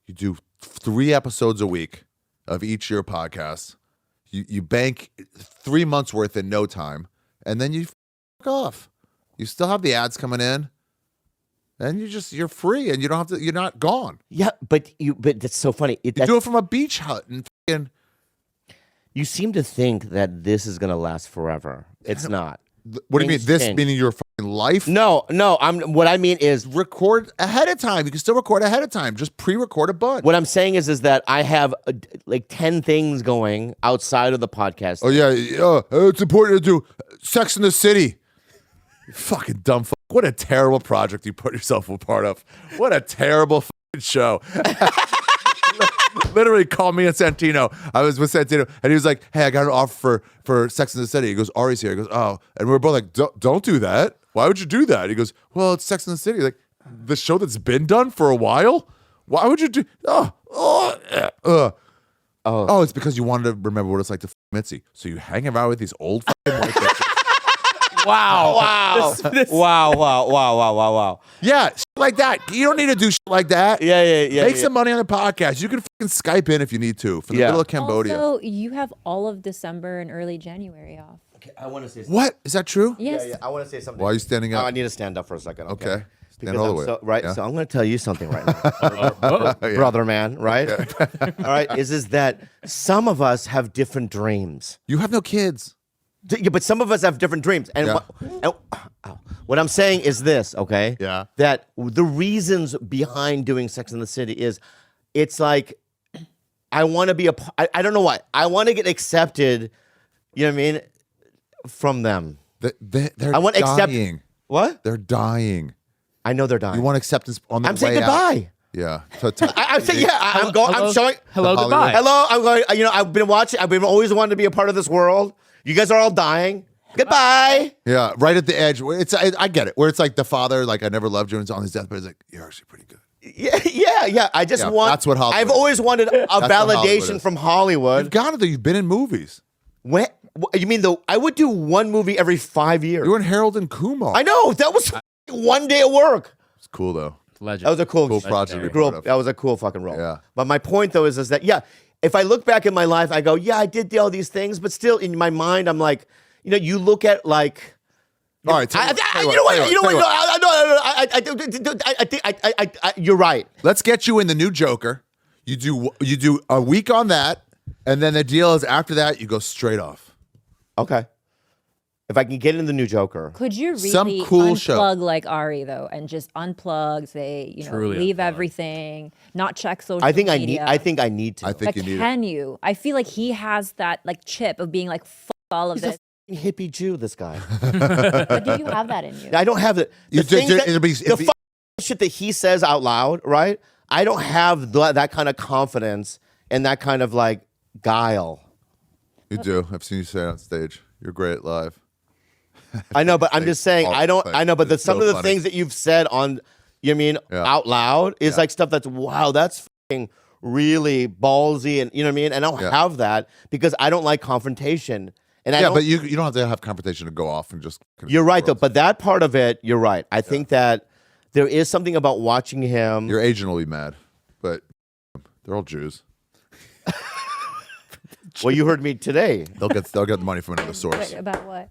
You do 3 episodes a week of each of your podcasts. You bank 3 months worth in no time, and then you fuck off. You still have the ads coming in, and you're free, and you don't have to. You're not gone. Yeah, but that's so funny. You do it from a beach hut, and fucking. You seem to think that this is gonna last forever. It's not. What do you mean? Things This change. meaning your fucking life? No. What I mean is, Record ahead of time. You can still record ahead of time. Just pre-record a bunch. what I'm saying is that I have like 10 things going outside of the podcast. Oh yeah, it's important to do Sex in the City. You fucking dumb fuck. What a terrible project you put yourself a part of. What a terrible fucking show. Literally called me and Santino. I was with Santino, and he was like, "Hey, I got an offer for Sex in the City." He goes, "Ari's here." He goes, "Oh," and we were both like, "Don't do that. Why would you do that?" He goes, "Well, it's Sex in the City, like the show that's been done for a while. Why would you do? Oh, it's because you wanted to remember what it's like to Mitzi. So you hang around with these old fucking white bitches." Wow. Wow. Yeah, shit like that. You don't need to do shit like that. Yeah. Make some money on the podcast. You can fucking Skype in if you need to from the middle of Cambodia. Also, you have all of December and early January off. Okay, I want to say something. What? Is that true? Yes. Yeah, I want to say something. Why are you standing up? Oh, I need to stand up for a second. Okay. Stand Because all the I'm way. so, right. Yeah. So I'm going to tell you something right now, brother man. Right. All right. Is that some of us have different dreams. You have no kids. Yeah, but some of us have different dreams. And, what I'm saying is this, okay? Yeah. That the reasons behind doing Sex in the City is it's like I want to be I don't know why. I want to get accepted, you know what I mean, from them. They're I want dying. What? They're dying. I know they're dying. You want acceptance on the I'm way saying goodbye. out. Yeah. I'm saying, I'm going. I'm showing. Hello, Hollywood. goodbye. Hello, I'm going. You know, I've been watching. I've been always wanted to be a part of this world. You guys are all dying. Goodbye. Yeah, right at the edge. I get it. Where it's like the father, like I never loved you, and it's on his deathbed. He's like, you're actually pretty good. Yeah. I just Yeah, want. that's what Hollywood I've is. always wanted a what Hollywood validation is. from Hollywood. You've got it though. You've been in movies. When you mean though? I would do one movie every 5 years. You were in Harold and Kumar. I know that was one day of work. It's cool though. Legend. That was a cool project. to be Cool, part of. that was a cool fucking role. Yeah. But my point though is that if I look back in my life, I go, yeah, I did all these things, but still in my mind, I'm like, you know, you look at like. All right. You're right. Let's get you in the new Joker. You do a week on that, and then the deal is after that you go straight off. Okay. If I can get in the new Joker. Could you really Some cool unplug show. like Ari though, and just unplug? Say, Truly leave unplug. everything, not check social I think media. I need to. I think But you need it. can you? I feel like he has that like chip of being like fuck all of He's this. a hippie Jew, this guy. But do you have that in you? I don't have the You things did- that- it'll be- the shit that he says out loud, right? I don't have that kind of confidence and that kind of like guile. You do. I've seen you say it on stage. You're great live. I know, but I'm just saying, I know, but It's some so of the funny. things that you've said on, you mean, Yeah. out loud is like stuff that's, wow, that's fucking really ballsy. And you know what I mean? And I don't have that because I don't like confrontation. And I don't, but you don't have to have confrontation to go off and just. You're right, though. But that part of it, you're right. I think that there is something about watching him. Your agent will be mad, but they're all Jews. Well, you heard me today. They'll get the money from another source. Wait, about what?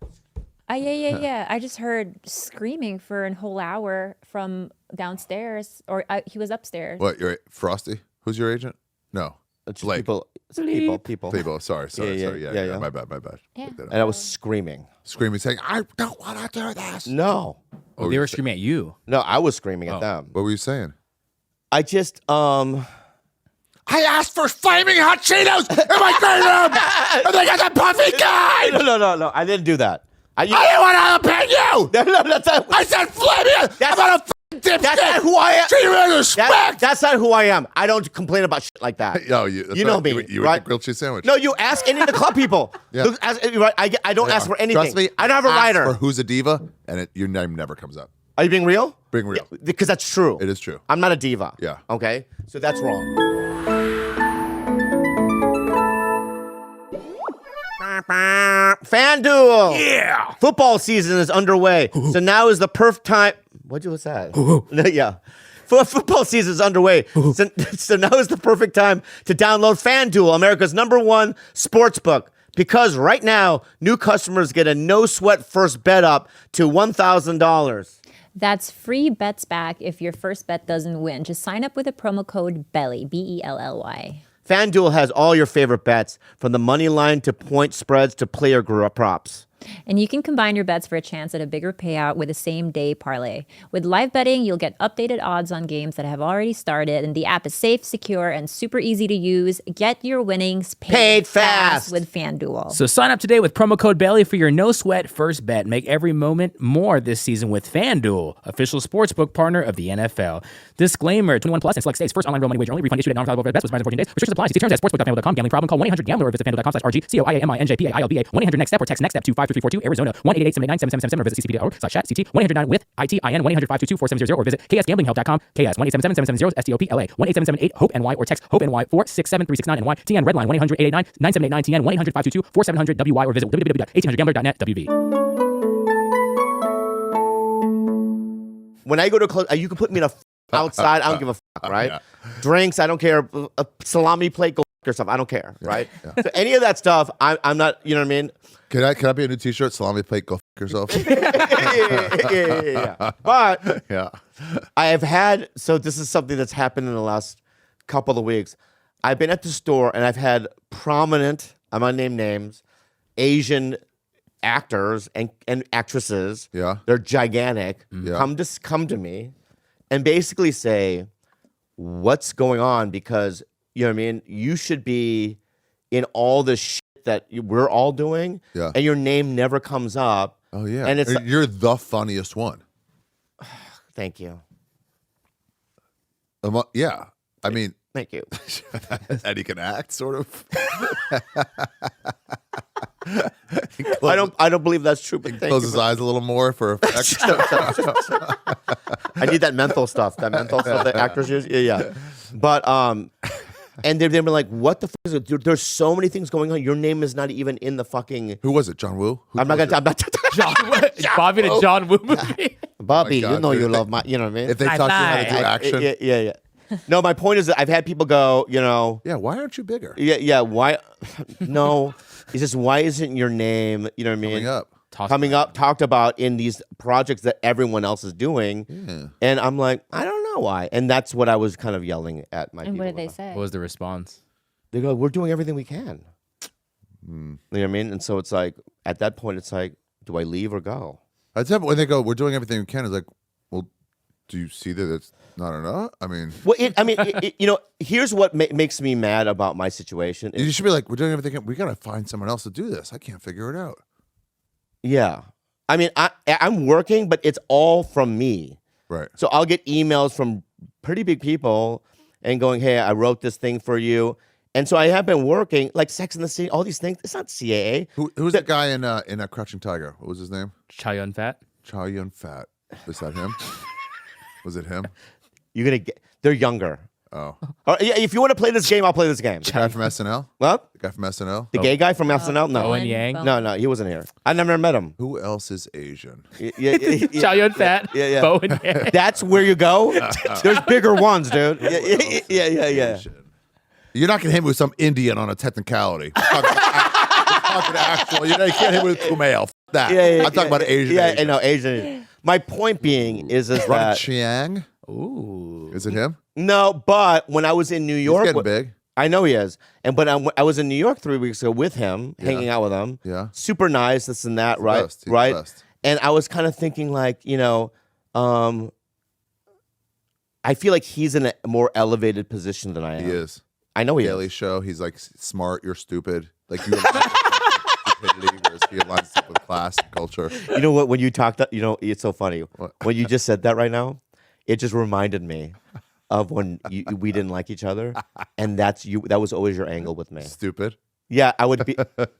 Yeah. I just heard screaming for a whole hour from downstairs, or he was upstairs. What? You're Frosty? Who's your agent? No, It's Blake. people. People. Sorry. Yeah. My bad. Yeah. And I was screaming. Screaming, saying, "I don't want to do this." No, Oh, they were screaming at you. no, I was screaming at them. What were you saying? I just, I asked for flaming hot Cheetos in my green room, and they got the puffy kind. no, I didn't do that. I didn't want to jalapeno. No, that's not. I said flaming. I'm on a dipstick. That's not who I am. Treat me with respect. That's not who I am. I don't complain about shit like that. No, that's You know right. me, You right? ate the grilled cheese sandwich. No, you ask any of the club people. Yeah. Look, I don't ask for anything. Trust me. I don't have a ask rider. for who's a diva, and your name never comes up. Are you being real? Being real. Because that's true. It is true. I'm not a diva. Yeah. Okay? So that's wrong. FanDuel. Yeah. Football season is underway. So now is the perfect time. What's that? Yeah. Football season is underway. So now is the perfect time to download FanDuel, America's #1 sportsbook. Because right now, new customers get a no-sweat first bet up to $1,000. That's free bets back if your first bet doesn't win. Just sign up with a promo code BELLY, BELLY. FanDuel has all your favorite bets, from the money line to point spreads to player props. And you can combine your bets for a chance at a bigger payout with a same-day parlay. With live betting, you'll get updated odds on games that have already started, and the app is safe, secure, and super easy to use. Get your winnings paid fast with FanDuel. So sign up today with promo code BELLY for your no-sweat first bet. Make every moment more this season with FanDuel, official sportsbook partner of the NFL. Disclaimer, 21 plus in select states. First online real money wager only. Refund issued at non-refundable bets with 14 days. Restrictions apply. See terms at sportsbook.fanduel.com. Gambling problem? Call 1-800-GAMBLER or visit fanduel.com/RG. COIAMINJPAILBA. 1-800-NEXT-STEP or text NEXT-STEP to 53342. Arizona 1-888-789-7777 or visit ccpg.org/chat. CT 1-800-9 with ITIN 1-800-522-4700 or visit ksgamblinghelp.com. KS 1-877-770-STOPLA 1-877-8-HOPE-NY or text HOPE-NY 467-369-NY. TN Redline 1-800-889-9789 TN 1-800-522-4700 WY or visit www.1800gambler.net WV. When I go to club, you can put me in a outside. I don't give a fuck, right? Drinks, I don't care. A salami plate, go fuck yourself. I don't care, right? So any of that stuff, I'm not. You know what I mean? Can I be a new T-shirt? Salami plate, go f yourself. Yeah. But Yeah. I have had. So this is something that's happened in the last couple of weeks. I've been at the store and I've had prominent, I'm gonna name names, Asian actors and actresses. Yeah. They're gigantic. Yeah. Come to me and basically say, what's going on? Because, you know what I mean? You should be in all the shit that we're all doing. Yeah. And your name never comes up. Oh yeah. And it's You're the funniest one. thank you. Yeah. I mean, Thank you. and he can act, sort of. I don't believe that's true, but thank Close you. his eyes a little more for effect. I need that menthol stuff. That menthol stuff that actors use. Yeah. But and they've been like, what the fuck is it? There's so many things going on. Your name is not even in the fucking. Who was it? John Woo? I'm not gonna. Bobby the John Woo movie. Bobby, God, you know dude, you they- love my. You know what I mean? If they taught you how to do action, Yeah. No, my point is that I've had people go, you know, yeah. Why aren't you bigger? yeah. Why? No, it's just why isn't your name? You know what I mean? Coming up. Talked about in these projects that everyone else is doing. Yeah. And I'm like, I don't know why. And that's what I was kind of yelling at my And people what did they about. say? What was the response? They go, we're doing everything we can. You know what I mean? And so it's like, at that point, it's like, do I leave or go? I tell them when they go, we're doing everything we can. It's like, well, do you see that it's not enough? I mean, Well, you know, here's what makes me mad about my situation. you should be like, we're doing everything. We got to find someone else to do this. I can't figure it out. Yeah. I mean, I'm working, but it's all from me. Right. So I'll get emails from pretty big people and going, hey, I wrote this thing for you. And so I have been working like Sex in the City, all these things. It's not CAA. Who's the guy in a Crouching Tiger? What was his name? Chow Yun Fat. Chow Yun Fat. Was that him? Was it him? You're gonna get. They're younger. Oh, Yeah, if you want to play this game, I'll play this game. the guy from SNL. What? The guy from SNL. The gay guy from SNL? No. Owen Yang? No, he wasn't here. I never met him. Who else is Asian? Chow Yun Fat. Yeah. Bo and Yang. That's where you go. There's bigger ones, dude. Yeah. You're not gonna hit me with some Indian on a technicality. We're talking actual. You can't hit me with Kumail. F that. I'm talking about Asian. Yeah, I know Asian. My point being is Ron that Chiang. Ooh. Is it him? no, but when I was in New York, He's getting big. I know he is. I was in New York 3 weeks ago with him, hanging out with him. Yeah. Super nice, this and that, right? He's the right. best. And I was kind of thinking, like, I feel like he's in a more elevated position than I am. He is. I know he Daily is. Show. He's like smart. You're stupid. Like you align with stupidity, whereas he aligns up with class and culture. You know what? When you talked, it's so funny. What? When you just said that right now, it just reminded me of when we didn't like each other, and that was always your angle with me. Stupid. Yeah, I would be.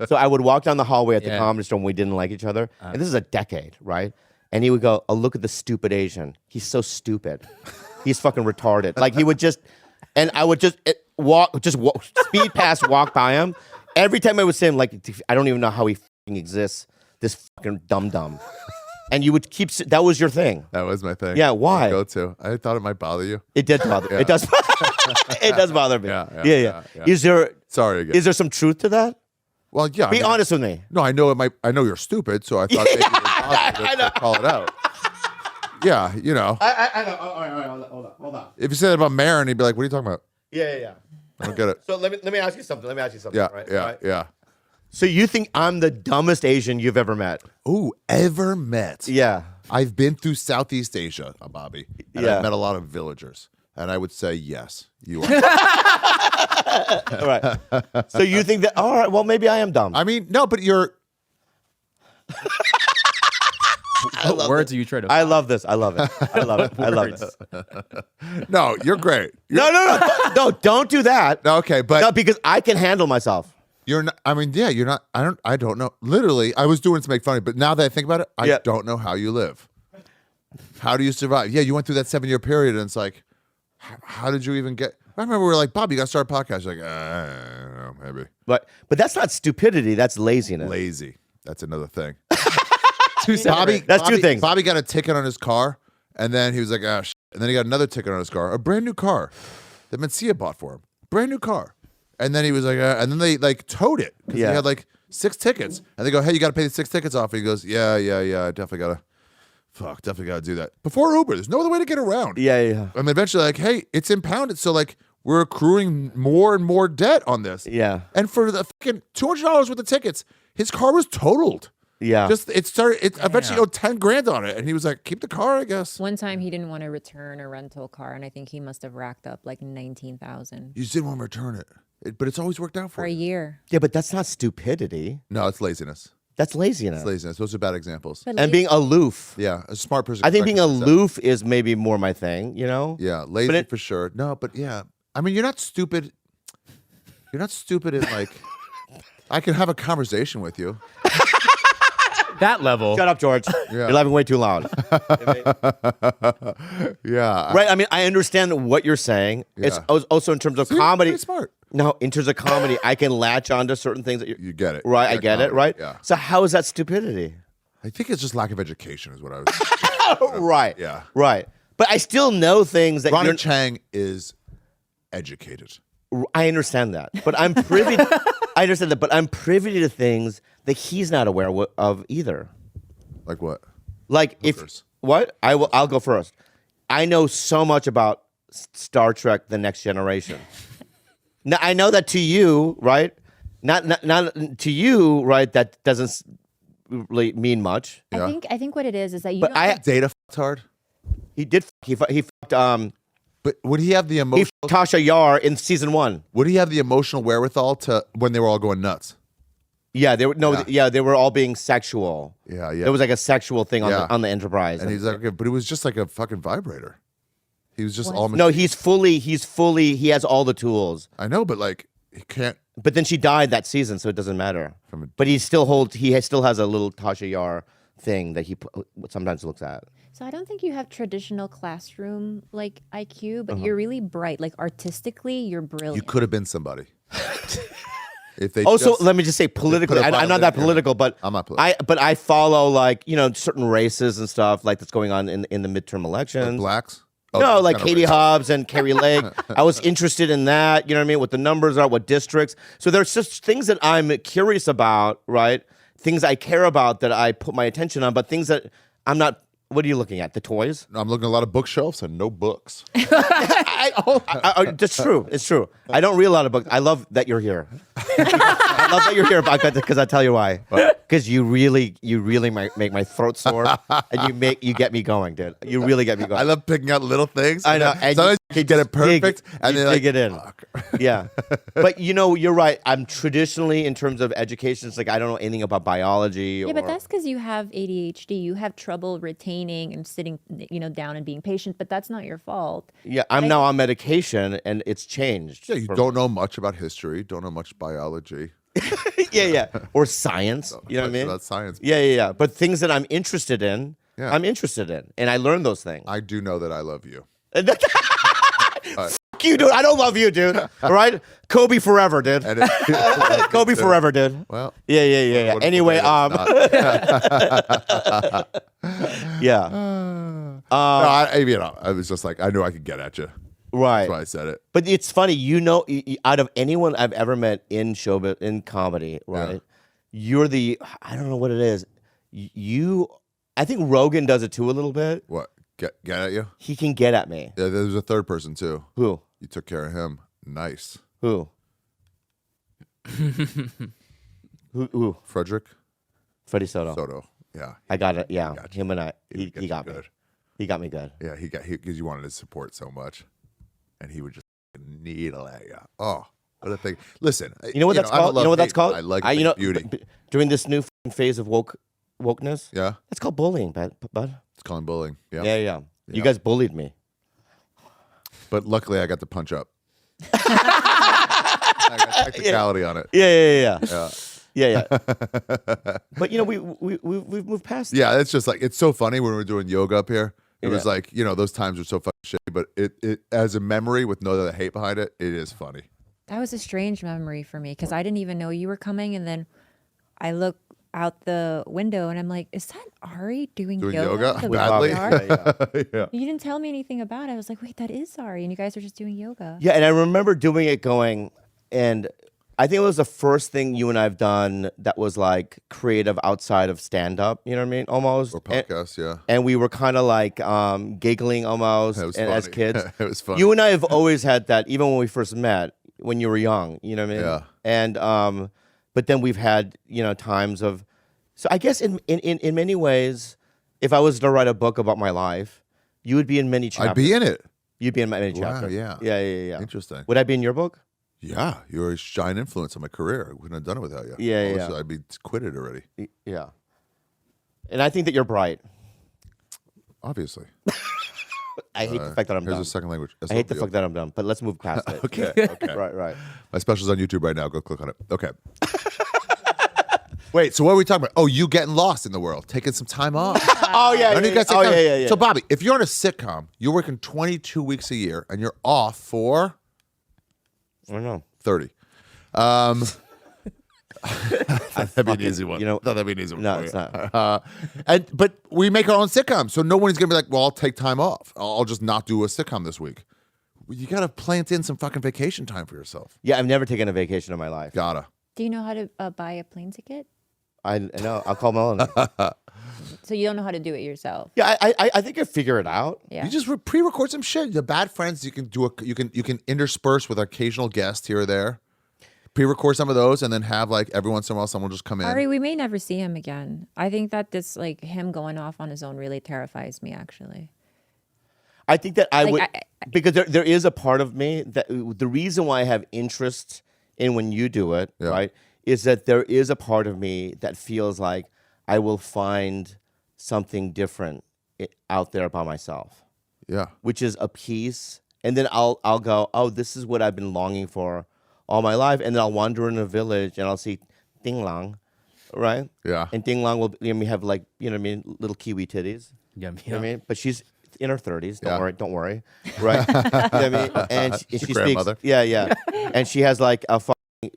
So I would walk down the hallway at the Yeah. comedy store when we didn't like each other, and this is a decade, right? And he would go, "Oh, look at the stupid Asian. He's so stupid. He's fucking retarded." Like he would just, and I would just walk, speed past, walk by him. Every time I would say him, like, I don't even know how he fucking exists. This fucking dum. And you would keep. That was your thing. That was my thing. Yeah, why? My go-to. I thought it might bother you. It did bother. Yeah. It does. It does bother me. Yeah. Is Sorry again. there some truth to that? Well, yeah. Be honest with me. No, I know it might. I know you're stupid, so I thought maybe it was positive to call it out. Yeah, you know. I know. All right, hold on. If you said it about Marin, he'd be like, "What are you talking about? Yeah. I don't get it." So let me ask you something. Yeah, right? yeah. So you think I'm the dumbest Asian you've ever met? Ooh, ever met? Yeah. I've been through Southeast Asia, Bobby, and Yeah. I've met a lot of villagers, and I would say yes, you are. All right. So you think that? All right. Well, maybe I am dumb. I mean, no, but you're. What words are you trying to? I love this. I love it. I love it. No, you're great. No, don't do that. No, okay, but No, because I can handle myself. you're not. I mean, yeah, you're not. I don't know. Literally, I was doing it to make fun of you, but now that I think about it, I Yeah. don't know how you live. How do you survive? Yeah, you went through that 7-year period, and it's like, how did you even get? I remember we were like, Bob, you got to start a podcast. You're like, I don't know, maybe But that's not stupidity. That's laziness. lazy. That's another thing. Bobby. That's two things. Bobby got a ticket on his car, and then he was like, ah, shit. And then he got another ticket on his car, a brand new car that Mencia bought for him, brand new car. And then he was like, and then they like towed it because Yeah. he had like 6 tickets, and they go, hey, you got to pay the 6 tickets off. And he goes, yeah, I definitely gotta do that before Uber. There's no other way to get around. Yeah. And eventually, like, hey, it's impounded, so like we're accruing more and more debt on this. Yeah. And for the fucking $200 worth of tickets, his car was totaled. Yeah. It eventually owed 10 grand on it. And he was like, keep the car, I guess. One time he didn't want to return a rental car, and I think he must have racked up like 19,000 You just didn't want to return it. But it's always worked out for for a you. year. Yeah, but that's not stupidity. No, it's laziness. That's laziness. It's laziness. Those are bad examples. But And being aloof. Yeah, a smart person. I think being corrects that. aloof is maybe more my thing, you know? Yeah, lazy it- for sure. No, but yeah. I mean, you're not stupid. You're not stupid in like, I can have a conversation with you. That level. Shut up, George. You're laughing way too loud. Yeah. Right? I mean, I understand what you're saying. It's Yeah. also in terms of See, comedy. pretty smart. No, in terms of comedy, I can latch onto certain things that You get it. Right, You I get it, comedy. right? Yeah. So how is that stupidity? I think it's just lack of education is what I was. Right. Yeah. Right. But I still know things that Ronnie you're Chang is educated. I understand that. But I'm privy I understand that, but I'm privy to things that he's not aware of either. Like what? Like if first. what? I'll go first. I know so much about Star Trek The Next Generation. Now I know that to you, right? Not to you, right? That doesn't really mean much. Yeah. I think what it is that you But don't I Data f***ed hard. he did he fucked But would he have the he emotional? fucked Tasha Yar in season 1. Would he have the emotional wherewithal to when they were all going nuts? Yeah, they were they were all being sexual. Yeah. There was like a sexual thing on Yeah. the Enterprise. And he's like, okay, but it was just like a fucking vibrator. He was just What? all. no, he has all the tools. I know, but like he can't. But then she died that season, so it doesn't matter. But he still still has a little Tasha Yar thing that he sometimes looks at. So I don't think you have traditional classroom like IQ, but you're really bright. Like artistically, you're brilliant. You could have been somebody. If they Also, let me just say politically, I'm not that political, but I'm not political. But I follow like certain races and stuff like that's going on in the midterm elections. Like blacks. No, like Katie Hobbs and Carrie Lake. I was interested in that. You know what I mean? What the numbers are, what districts. So there's just things that I'm curious about, right? Things I care about that I put my attention on, but things that I'm not. What are you looking at? The toys? I'm looking at a lot of bookshelves and no books. That's true. It's true. I don't read a lot of books. I love that you're here. I love that you're here because I'll tell you why. Because you really make my throat sore, and you get me going, dude. You really get me going. I love picking out little things. I know. And sometimes you get it perfect, and you then dig it in. Fuck. Yeah, but you're right. I'm traditionally in terms of education, it's like I don't know anything about biology. Yeah, but that's because you have ADHD. You have trouble retaining and sitting, down and being patient. But that's not your fault. Yeah, I'm now on medication, and it's changed. Yeah, you don't know much about history, don't know much biology. yeah, or science. You know what I mean? About science. Yeah. But things that I'm interested in, Yeah. I'm interested in, and I learn those things. I do know that I love you. Fuck you, dude. I don't love you, dude. All right, Kobe forever, dude. And Kobe forever, dude. well, Yeah. what Anyway, if yeah. no, I was just like, I knew I could get at you. Right. That's why I said it. But it's funny, out of anyone I've ever met in showbiz, in comedy, right? You're I don't know what it is. I think Rogan does it too a little bit. What? Get at you? He can get at me. Yeah, there's a third person too. Who? You took care of him. Nice. Who? Who? Frederick Freddie Soto. Soto. Yeah. I got it. Yeah. Got you. Him and I. He He got me. good. He got me good. Yeah, because you wanted his support so much, and he would just needle at you. Oh, what a thing! Listen, You know what that's called? You know what that's called? I like beauty. During this new phase of wokeness, Yeah, that's called bullying, bud. it's calling bullying. Yeah. Yeah. You guys bullied me. But luckily, I got the punch up. I got technicality on it. Yeah. But we've moved past. Yeah, it's just like it's so funny when we were doing yoga up here. It was Yeah. like those times were so fucking shitty, but it as a memory with no other hate behind it, it is funny. That was a strange memory for me because I didn't even know you were coming, and then I look out the window and I'm like, "Is that Ari doing yoga in the badly?" backyard?" Yeah. You didn't tell me anything about it. I was like, "Wait, that is Ari," and you guys are just doing yoga. Yeah, and I remember doing it going, and I think it was the first thing you and I've done that was like creative outside of stand up. You know what I mean? Almost. Or podcast, yeah. And we were kind of like giggling almost It was as funny. kids. It was funny. You and I have always had that, even when we first met, when you were young. You know what I mean? Yeah. And but then we've had times of. So I guess in many ways, if I was to write a book about my life, you would be in many chapters. I'd be in it. You'd be in many Wow, chapters. yeah. Yeah. Interesting. Would I be in your book? Yeah, you're a giant influence on my career. I wouldn't have done it without you. Yeah. Honestly, I'd be quitted already. Yeah. And I think that you're bright. Obviously. I hate the fact that I'm Here's dumb. a second language. I hate the fact that I'm dumb, but let's move past it. Okay. Right. My special's on YouTube right now. Go click on it. Okay. Wait, so what are we talking about? Oh, you getting lost in the world, taking some time off. Oh, yeah. When you guys Oh, take time- yeah. So, Bobby, if you're on a sitcom, you're working 22 weeks a year, and you're off for I don't know. 30. That'd be an easy one. That'd be an easy one. No, for it's you. not. But we make our own sitcom, so no one's gonna be like, "Well, I'll take time off. I'll just not do a sitcom this week." You gotta plant in some fucking vacation time for yourself. Yeah, I've never taken a vacation in my life. Gotta. Do you know how to buy a plane ticket? I know. I'll call Melanie. So you don't know how to do it yourself? Yeah, I think I figure it out. Yeah. You just pre-record some shit. The bad friends you can do. You can intersperse with occasional guests here or there. Pre-record some of those, and then have like every once in a while someone just come in. Ari, we may never see him again. I think that this him going off on his own really terrifies me. Actually, I think that I Like, would because there is a part of me that the reason why I have interest in when you do it, Yeah. right, is that there is a part of me that feels like I will find something different out there by myself, Yeah. which is a piece, and then I'll go, oh, this is what I've been longing for all my life, and then I'll wander in a village and I'll see Ding Long, right? Yeah. And Ding Long will have like, you know what I mean, little kiwi titties. Yeah, You know what I mean? But she's in her 30s. Don't worry. Right? You know what I mean? And she speaks. grandmother. Yeah. And she has like a fucking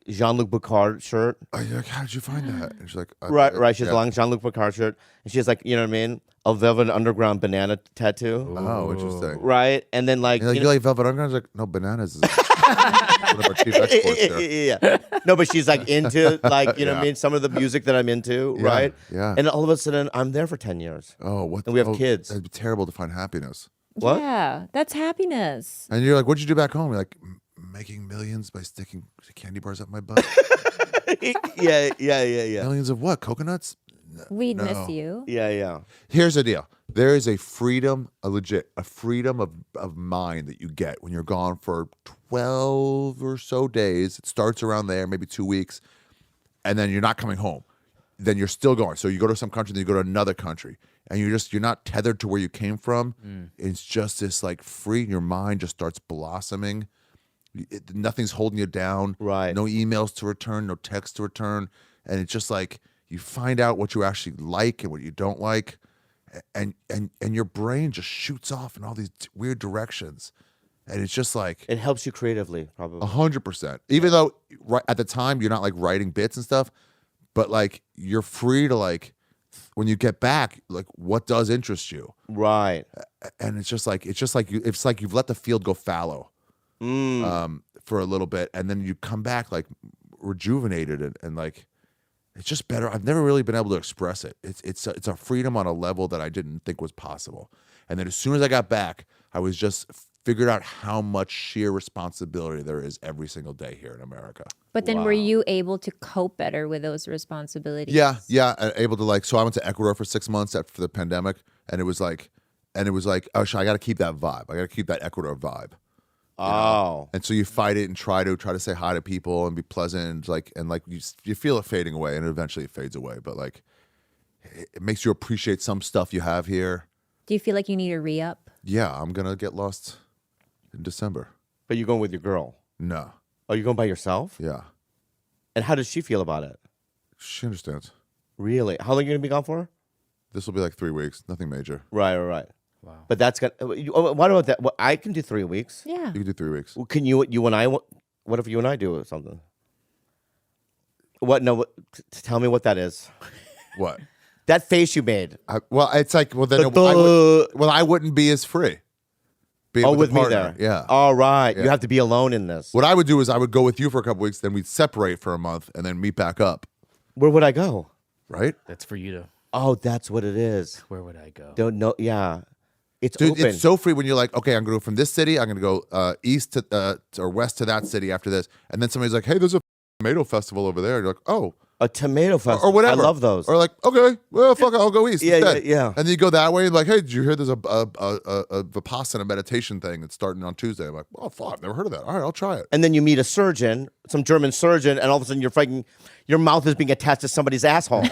Jean-Luc Picard shirt. Oh, you're like, how did you find that? And she's like, Right. She has a long Jean-Luc Picard shirt. And she has like, you know what I mean? A Velvet Underground banana tattoo. Oh, interesting. Right? And then like... You like Velvet Underground? I was like, no, bananas is one of our chief exports there. Yeah. No, but she's like into like, you know what I mean? Some of the music that I'm into, right? Yeah. And all of a sudden, I'm there for 10 years. Oh, what? And we have kids. That'd be terrible to find happiness. What? Yeah, that's happiness. And you're like, what'd you do back home? You're like, making millions by sticking candy bars up my butt. Yeah. Millions of what? Coconuts? We'd No. miss you. Yeah. Here's the deal. There is a freedom, a freedom of mind that you get when you're gone for 12 or so days. It starts around there, maybe 2 weeks, and then you're not coming home. Then you're still going. So you go to some country, then you go to another country, and you're not tethered to where you came from. It's just this like free. Your mind just starts blossoming. Nothing's holding you down. Right. No emails to return, no texts to return, and it's just like you find out what you actually like and what you don't like, and your brain just shoots off in all these weird directions, and it's just like It helps you creatively, probably. 100%. Even though at the time you're not like writing bits and stuff, but like you're free to like when you get back, like what does interest you, Right. and it's like you've let the field go fallow. For a little bit, and then you come back like rejuvenated and like it's just better. I've never really been able to express it. It's a freedom on a level that I didn't think was possible. And then as soon as I got back, I was just figured out how much sheer responsibility there is every single day here in America. But then were you able to cope better with those responsibilities? Yeah, able to like. So I went to Ecuador for 6 months after the pandemic, and it was like, oh, I got to keep that vibe. I got to keep that Ecuador vibe. Oh. And so you fight it and try to say hi to people and be pleasant, and you feel it fading away, and eventually it fades away. But like, it makes you appreciate some stuff you have here. Do you feel like you need a re-up? Yeah, I'm gonna get lost in December. But you're going with your girl. No. Oh, you're going by yourself? Yeah. And how does she feel about it? She understands. Really? How long are you going to be gone for? This will be like 3 weeks. Nothing major. Right. Wow. But that's got. What about that? Well, I can do 3 weeks. Yeah. You can do 3 weeks. Well, can you and I? What if you and I do something? What? No. Tell me what that is. What? That face you made. It's like, well, then I wouldn't be as free. Being with a me partner. there. Yeah. All right. Yeah. You have to be alone in this. What I would do is I would go with you for a couple weeks, then we'd separate for a month, and then meet back up. Where would I go? Right? That's for you to. Oh, that's what it is. Where would I go? Don't know. Yeah. It's Dude, open. it's so free when you're like, okay, I'm going to go from this city. I'm going to go east to or west to that city after this. And then somebody's like, hey, there's a tomato festival over there. And you're like, oh. A tomato festival. Or whatever. I love those. Or like, okay, well, fuck it, I'll go east. Yeah, instead. yeah. And then you go that way and like, hey, did you hear there's a Vipassana meditation thing that's starting on Tuesday? I'm like, oh, fuck, I've never heard of that. All right, I'll try it. And then you meet a surgeon, some German surgeon, and all of a sudden your mouth is being attached to somebody's asshole.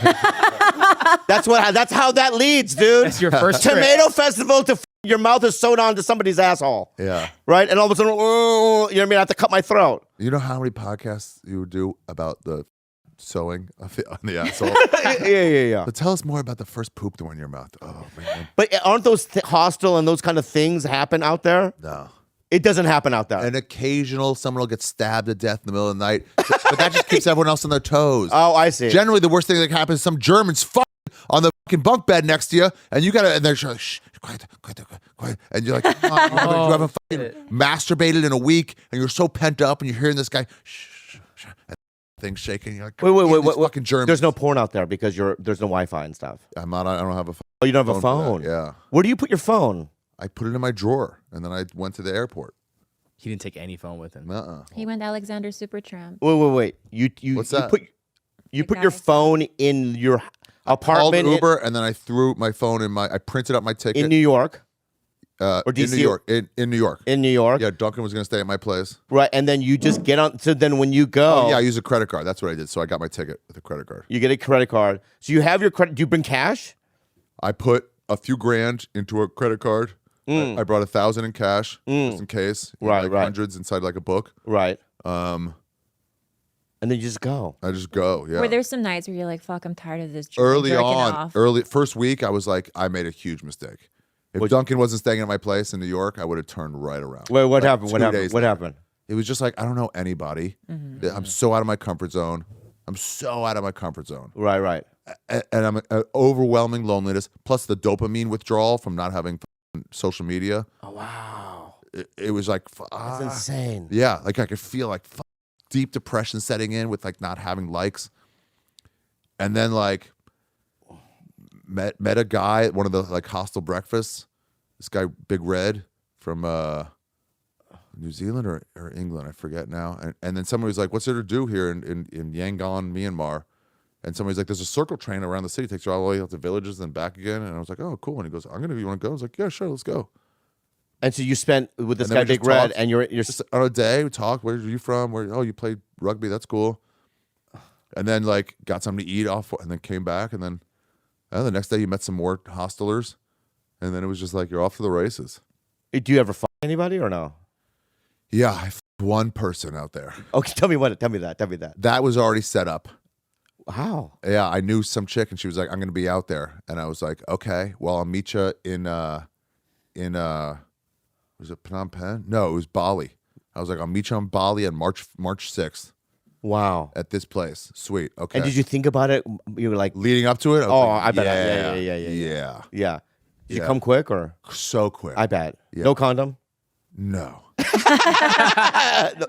That's how that leads, dude. That's your first trip. Tomato festival to your mouth is sewed on to somebody's asshole. Yeah. Right? And all of a sudden, oh, you know what I mean? I have to cut my throat. You know how many podcasts you would do about the sewing on the asshole? Yeah. But tell us more about the first poop that went in your mouth. Oh, man. But aren't those hostile and those kind of things happen out there? No. It doesn't happen out there. An occasional someone will get stabbed to death in the middle of the night, but that just keeps everyone else on their toes. Oh, I see. Generally, the worst thing that happens is some Germans fucking on the fucking bunk bed next to you, and they're like, shh, quiet, and you're like, come on, you haven't fucking masturbated in a week, and you're so pent up, and you're hearing this guy, shh, and things shaking. You're like, wait. fucking Germans. There's no porn out there because there's no Wi-Fi and stuff. I don't have a phone. Oh, you don't have a for that, phone? Yeah. Where do you put your phone? I put it in my drawer, and then I went to the airport. He didn't take any phone with him. He went Alexander Supertramp. Wait. You What's that? You put your phone in your apartment. Called Uber, and then I threw my phone I printed up my ticket. In New York? Or DC? In New York. In New York. In New York? Yeah, Duncan was going to stay at my place. Right, and then you just get on. So then when you go. Oh, yeah, I use a credit card. That's what I did. So I got my ticket with a credit card. You get a credit card. So you have your credit. Do you bring cash? I put a few grand into a credit card. I brought 1,000 in cash just in case. Right. Hundreds inside like a book. Right. And And then you just go. I just go. Yeah. Where there's some nights where you're like, fuck, I'm tired of this. Jerking off. First week, I was like, I made a huge mistake. If Duncan wasn't staying at my place in New York, I would have turned right around. Wait, what Like, happened? What 2 happened? days What later. happened? It was just like, I don't know anybody. I'm so out of my comfort zone. I'm so out of my comfort zone. Right. And I'm overwhelming loneliness, plus the dopamine withdrawal from not having social media. Oh, wow. It was like, That's insane. yeah, like I could feel like deep depression setting in with like not having likes. And then like met a guy at one of the like hostel breakfasts. This guy, Big Red from New Zealand or England, I forget now. And then somebody was like, "What's there to do here in Yangon, Myanmar?" And somebody's like, "There's a circle train around the city, takes you all the way out to villages and back again." And I was like, "Oh, cool." And he goes, you want to go?" I was like, "Yeah, sure, let's go." And so you spent with this And then guy, we Big just Red, talked. and you're Just on a day, we talked. Where are you from? Oh, you played rugby. That's cool. And then like got something to eat off, and then came back, and then the next day you met some more hostelers, and then it was just like you're off to the races. Do you ever fuck anybody or no? Yeah, I f***ed one person out there. Okay, tell me that. That was already set up. How? Yeah, I knew some chick, and she was like, "I'm going to be out there," and I was like, "Okay, well, I'll meet you in was it Phnom Penh? No, it was Bali." I was like, "I'll meet you on Bali on March 6th Wow. at this place." Sweet. Okay. And did you think about it? You were like, leading up to it? Oh, like, I bet. Yeah. yeah. Did you Yeah. come quick or? So quick. I bet. Yeah. No condom? No.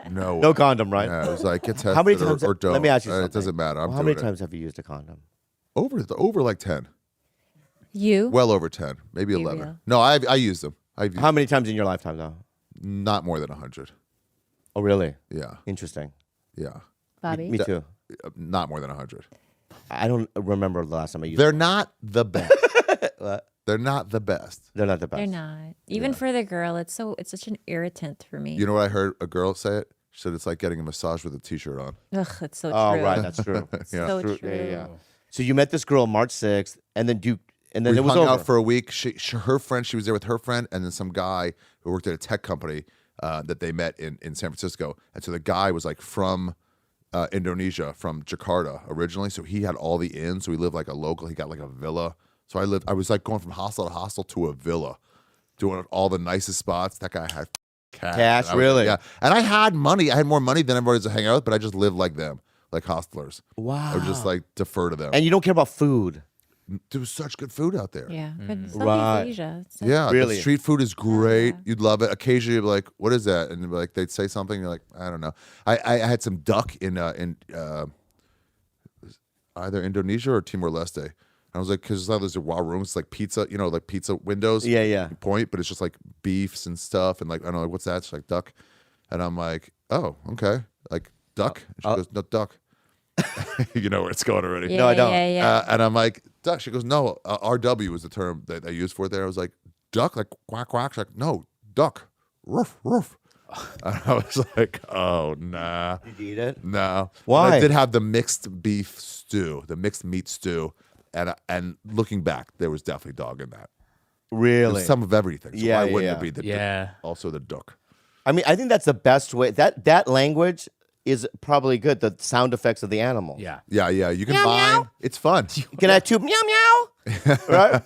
No. No condom, right? Yeah, it was like, get tested How many times? or don't. Let me ask you something. It doesn't matter. Well, how many times have you used a condom? Over like 10. You? Well over 10. Maybe Be 11. real. No, I used them. How many times in your lifetime, though? Not more than 100. Oh, really? Yeah. Interesting. Yeah. Bobby? Me too. Not more than 100. I don't remember the last time I used. They're not the best. What? They're not the best. They're not the best. They're not. Even for the girl, it's such an irritant for me. You know what I heard a girl say it? She said it's like getting a massage with a t-shirt on. Ugh, it's so Oh, true. right. That's true. Yeah. So True. true. Yeah. So you met this girl March 6th, and then We it was hung over. out for a week. Her friend, she was there with her friend, and then some guy who worked at a tech company that they met in San Francisco. And so the guy was like from Indonesia, from Jakarta originally. So he had all the inns. So he lived like a local. He got like a villa. So I was like going from hostel to hostel to a villa, doing all the nicest spots. That guy had cash. Cash, really? Yeah. And I had money. I had more money than everybody to hang out with, but I just lived like them, like hostelers. Wow. I would just like defer to them. And you don't care about food. There was such good food out there. Yeah. But Southeast Right. Asia. It's Yeah, Really? the street food is great. Yeah. You'd love it. Occasionally, you'd be like, "What is that?" And like they'd say something. You're like, "I don't know." I had some duck in either Indonesia or Timor Leste. I was like, because there's a wild room. It's like pizza, like pizza windows. Yeah. Point, but it's just like beefs and stuff, and like I don't know, like, what's that? It's like duck, and I'm like, oh, okay, like duck. And she goes, no, duck. You know where it's going already. Yeah, No, I don't. Yeah. And I'm like, duck. She goes, no, RW was the term that they used for it there. I was like, duck, like quack, quack. She's like, no, duck, roof, roof. And I was like, oh, nah. Did you eat it? No. Why? But I did have the mixed beef stew, the mixed meat stew. And looking back, there was definitely dog in that. Really? There's some of everything. So Yeah, why wouldn't yeah. it be the Yeah. also the duck? I mean, I think that's the best way. That language is probably good. The sound effects of the animal. Yeah. Yeah. You can Meow, buy. meow. It's fun. Can I have two meow meow? Right?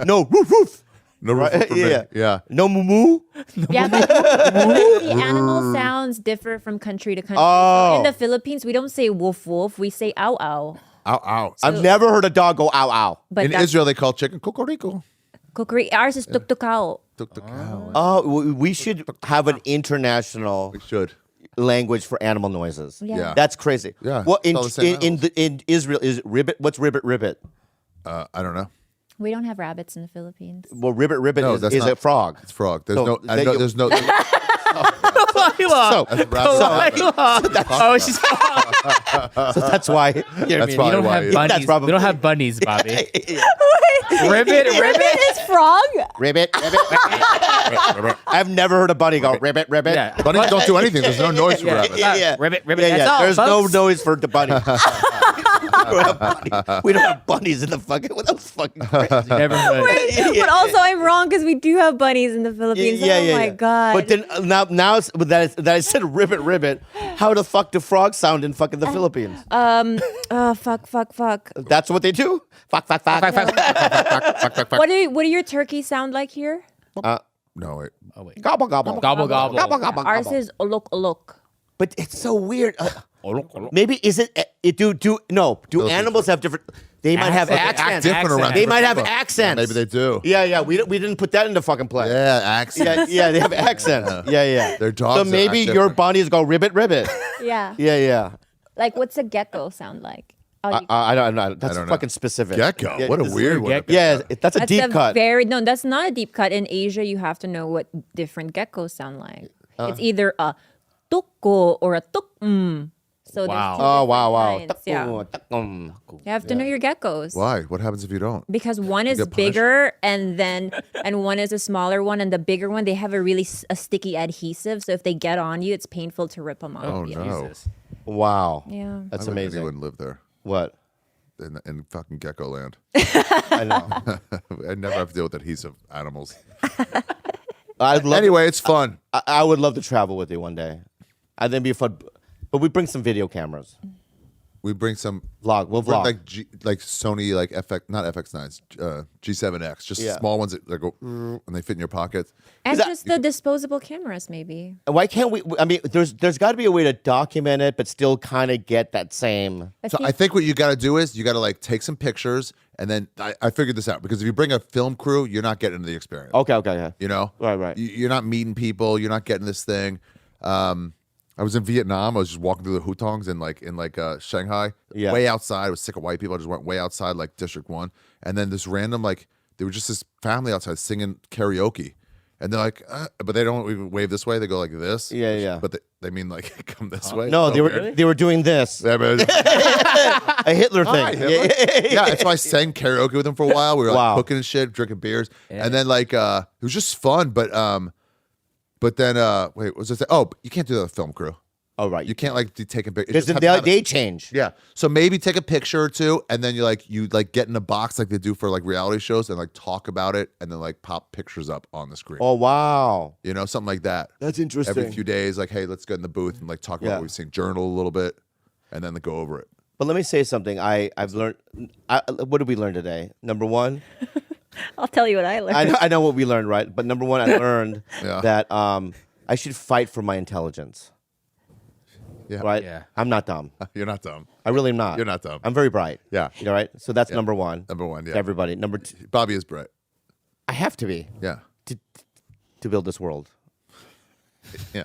No roof roof. No, Right? for me. Yeah. Yeah. No moo moo. Yeah, but the animal sounds differ from country to country. Oh. So in the Philippines, we don't say woof woof, we say ow ow. Ow, ow. I've never heard a dog go ow ow. But In that's Israel, they call chicken cocorico. cookery. Ours is tuk tukao. Tuk tuk cow. Oh, we should have an international We should. language for animal noises. Yeah. That's crazy. Yeah, Well, it's all the same in Israel is ribbit. What's ribbit ribbit? I don't know. We don't have rabbits in the Philippines. Well, ribbit ribbit No, is that's a not- frog. It's frog. There's So no. I they- know, there's no. So, Oh, she's. so that's why. You know what I That's mean? We why- don't have That's bunnies. probably- We don't have bunnies, Bobby. Ribbit is frog? Ribbit ribbit. I've never heard a bunny go ribbit ribbit. Yeah. Bunnies don't do anything. There's no noise for rabbits. Yeah. Ribbit, ribbit. Yeah, That's all, There's folks. no noise for the bunny. We don't have bunnies in the fucking. What the fucking crazy? Never mind. But also, I'm wrong because we do have bunnies in the Philippines. Oh my god! But then now that I said ribbit, how the fuck do frogs sound in fucking the Philippines? Fuck. That's what they do. Fuck. What do your turkeys sound like here? No, wait. Oh wait. Gobble gobble. Gobble gobble. Gobble gobble. Ours is olok. But it's so weird. Maybe is it? Do animals have different? They might have Accents. accents. Different around They might have different people. accents. Maybe they do. Yeah. We didn't put that into fucking play. Yeah, accents. Yeah, they have accents. Yeah. Their dogs So are maybe act your different. bunnies go ribbit. Yeah. Yeah. Like, what's a gecko sound like? I don't know. That's don't know. fucking specific. Gecko. Yeah, What a this is weird one. gecko. Yeah, that's a deep cut. No, that's not a deep cut. In Asia, you have to know what different geckos sound like. It's either a tukko or a tukm. So Wow. Oh, there's two different kinds, yeah. You have to know your geckos. Why? What happens if you don't? Because one is get punished? bigger and one is a smaller one, and the bigger one they have a sticky adhesive. So if they get on you, it's painful to rip them off. Oh, you. no. Jesus. Wow. Yeah. That's I amazing. wouldn't live there What? in fucking gecko land. I know. I never have to deal with adhesive animals. I'd love. Anyway, it's fun. I would love to travel with you one day. I think it'd be fun. But we bring some video cameras. We bring some Vlog. We'll bring vlog. like Sony like not FX9s, G7X, just Yeah. small ones that go and they fit in your pocket. And that- just the disposable cameras, maybe. Why can't we? I mean, there's got to be a way to document it, but still kind of get that same. So I think what you got to do is you got to like take some pictures, and then I figured this out because if you bring a film crew, you're not getting the experience. Okay. Yeah. You know, Right. You're not meeting people. You're not getting this thing. I was in Vietnam. I was just walking through the hutongs in Shanghai. Yeah. Way outside. I was sick of white people. I just went way outside, like District 1. And then this random, they were just this family outside singing karaoke. And they're like, but they don't even wave this way. They go like this. Yeah. But they mean like come this way. No, So they were weird. they were doing this. Yeah, but- A Hitler thing. Hi, Hitler. Yeah, that's why I sang karaoke with them for a while. We were like Wow. cooking and shit, drinking beers. And then it was just fun. But then wait, what was it? Oh, you can't do that with film crew. Oh, right. You can't like be taking pictures. Because they change. Yeah. So maybe take a picture or two, and then you get in a box like they do for like reality shows, and like talk about it, and then like pop pictures up on the screen. Oh, wow. You know, something like that. That's interesting. Every few days, like, hey, let's get in the booth and like talk about Yeah. what we've seen, journal a little bit, and then go over it. But let me say something. I've learned. What did we learn today? Number one, I'll tell you what I learned. I know what we learned, right? But number one, I learned Yeah. that I should fight for my intelligence. Yeah. Right? Yeah. I'm not dumb. You're not dumb. I really am not. You're not dumb. I'm very bright. Yeah. You know, right? So that's number one. Number one, to yeah. everybody. Number two, Bobby is bright. I have to be Yeah. to build this world. Yeah.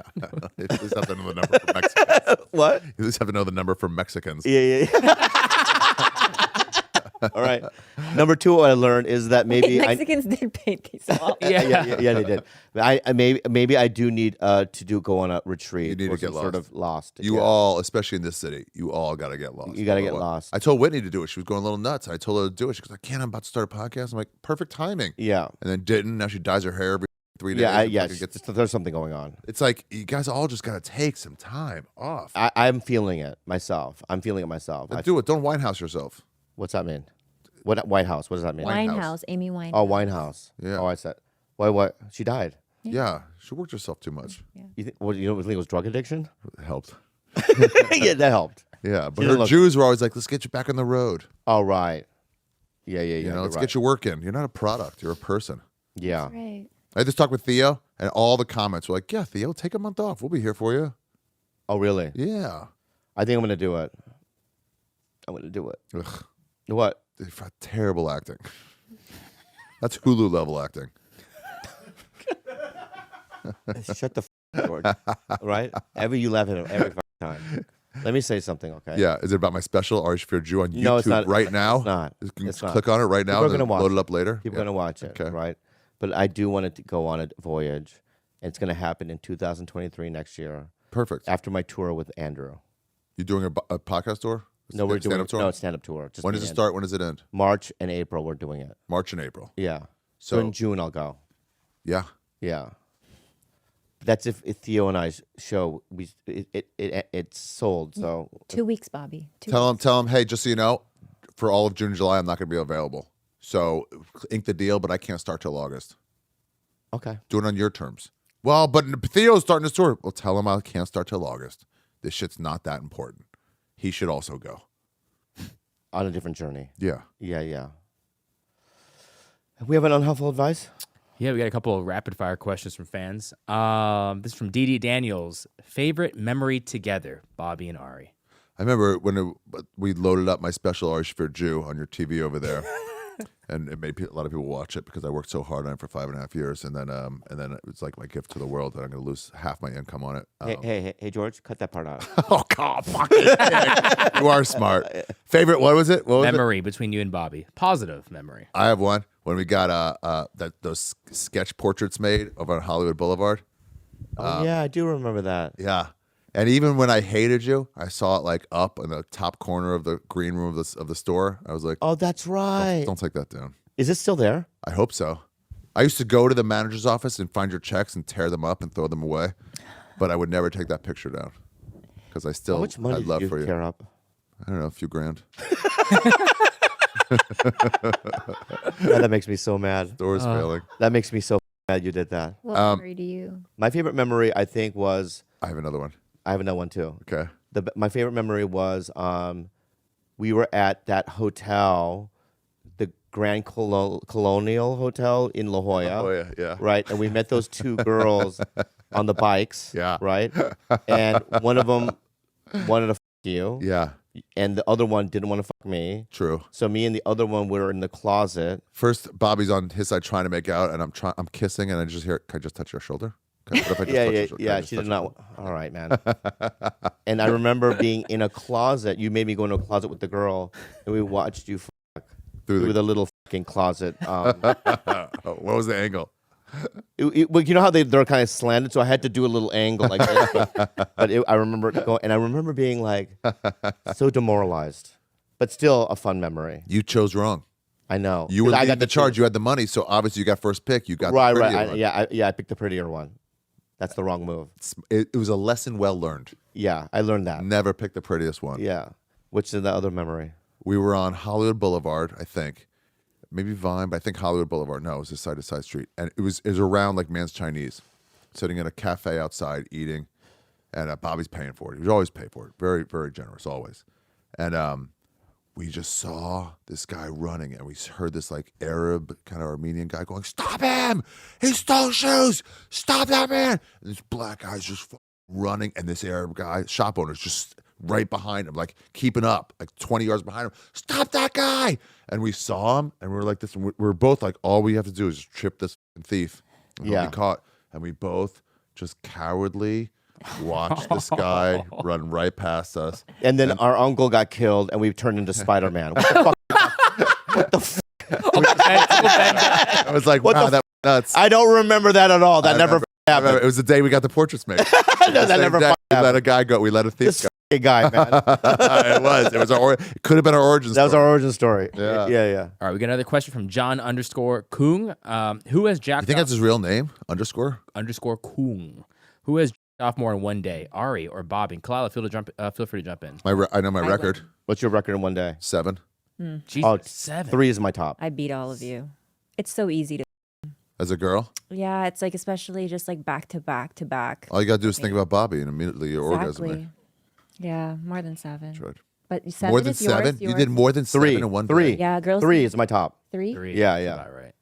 You just have to know the number for Mexicans. What? You just have to know the number for Mexicans. Yeah. All right. Number two, what I learned is that maybe Mexicans did paint these walls. yeah, they did. Maybe I do need to go on a retreat. You need or to get some sort lost. of lost. You Yeah. all, especially in this city, you all got to get lost. You gotta No matter get what. lost. I told Whitney to do it. She was going a little nuts. I told her to do it. She goes, I can't. I'm about to start a podcast. I'm like, perfect timing. Yeah. And then didn't. Now she dyes her hair every 3 days. Yeah. and fucking There's something going on. it's like you guys all just got to take some time off. I'm feeling it myself. I'm feeling it myself. Do it. Don't winehouse yourself. What's that mean? What White House? What does that mean? Winehouse, Amy Winehouse. Oh, Winehouse. Yeah. Oh, I said. Why? What? She died. Yeah. She worked herself too much. You think? What? You don't think it was drug addiction? It helped. Yeah, that helped. Yeah. But She her didn't look- Jews were always like, let's get you back on the road. Oh, right. Yeah. You know, let's right. get your work in. You're not a product. You're a person. Yeah. Right. I had this talk with Theo, and all the comments were like, yeah, Theo, take a month off. We'll be here for you. Oh, really? Yeah. I think I'm gonna do it. I'm gonna do it. Ugh. What? Terrible acting. That's Hulu level acting. Shut the George. Right? You laugh at him every fucking time. Let me say something, okay? Yeah. Is it about my special, Ari Shaffir Jew, on YouTube No, it's not. right now? It's not. You can It's not. click on it right now People are and gonna then watch load it it. up later. People Yeah. are gonna watch it, Okay. right? But I do want it to go on a voyage, and it's gonna happen in 2023 next year Perfect. after my tour with Andrew. You doing a podcast tour? No, we're doing stand-up tour? no stand-up tour. Just When me does it and- start? When does it end? March and April. We're doing it. March and April. Yeah. So- So in June I'll go. Yeah. Yeah. That's if Theo and I's show it's sold. So 2 weeks, Bobby. 2 Tell him, hey, just so you know, for all of June and July, I'm not going to be available. So ink the deal, but I can't start till August. Okay. Do it on your terms. Well, but Theo's starting his tour. Well, tell him I can't start till August. This shit's not that important. He should also go. On a different journey. Yeah. Yeah. We have an unhelpful advice? Yeah, we got a couple of rapid fire questions from fans. This is from Dee Daniels. Favorite memory together, Bobby and Ari. I remember when we loaded up my special Ari Shaffir Jew on your TV over there. And it made a lot of people watch it because I worked so hard on it for 5.5 years, and then it was like my gift to the world that I'm going to lose half my income on it. Hey, George, cut that part out. Oh God, fucking dick. You are smart. Favorite? What was it? What was Memory between you and Bobby. Positive memory. I have one when we got those sketch portraits made over on Hollywood Boulevard. Yeah, I do remember that. Yeah, and even when I hated you, I saw it like up in the top corner of the green room of the store. I was like, Oh, that's right. don't take that down. Is it still there? I hope so. I used to go to the manager's office and find your checks and tear them up and throw them away, but I would never take that picture down because I still How much money had love did for you you. tear up? I don't know, a few grand. Yeah, that makes me so mad. Doors failing. That makes me so mad you did that. What memory do you? My favorite memory, I think, was... I have another one. I have another one, too. Okay. My favorite memory was we were at that hotel, the Grand Colonial Hotel in La Jolla. Oh yeah. Right, and we met those two girls on the bikes. Yeah. Right, and one of them wanted to fuck you. Yeah. And the other one didn't want to fuck me. True. So me and the other one were in the closet. First, Bobby's on his side trying to make out, and I'm kissing, and I just hear, "Can I just touch your shoulder?" What if I just touch your shoulder? Can I just She touch did your not. All right, man. And I remember being in a closet. You made me go into a closet with the girl, and we watched you fuck through the little fucking closet. What was the angle? Well, you know how they're kind of slanted, so I had to do a little angle like this. But I remember going, and I remember being like so demoralized, but still a fun memory. You chose wrong. I know. You were 'Cause I leading got the charge. You had the money, so obviously you got first pick. You got right, the prettier right. one. I picked the prettier one. That's the wrong move. It was a lesson well learned. Yeah, I learned that. Never pick the prettiest one. Yeah. Which is the other memory? We were on Hollywood Boulevard, I think. Maybe Vine, but I think Hollywood Boulevard. No, it was a side-to-side street. And it was around like Man's Chinese, sitting in a cafe outside eating, and Bobby's paying for it. He would always pay for it. Very, very generous, always. And we just saw this guy running, and we heard this like Arab, kind of Armenian guy going, "Stop him! He stole shoes! Stop that man!" And this black guy's just running, and this Arab guy, shop owner's just right behind him, like keeping up, like 20 yards behind him. "Stop that guy!" And we saw him, and we were like this. And we were both like, all we have to do is trip this thief. And he'll be caught. And we both just cowardly watched this guy run right past us. And then our uncle got killed, and we turned into Spider-Man. What the fuck? What the fuck? I was like, wow, that was nuts. I don't remember that at all. That never happened. It was the day we got the portraits made. No, that never we happened. let a guy go. We let a thief This go. fucking guy, man. It was our. It could have been our origin story. That was our origin story. Yeah. Yeah. All right, we got another question from John_Kung. Who has jacked You think off that's his real name? Underscore? _Kung? Who has jacked off more in one day, Ari or Bobby? And Khalyla, feel free to jump in. I know my record. What's your record in one day? 7. Jesus, 7. 3 is my top. I beat all of you. It's so easy to. As a girl, Yeah, it's like especially just like back to back to back. all you gotta do is think about Bobby, and immediately you're orgasming. Yeah, more than 7. That's right. But 7 More than is yours, 7? You yours. did more than 7 3. in one 3. day. Yeah, girls. 3 is my top. 3. 3. Yeah, That's yeah. about right.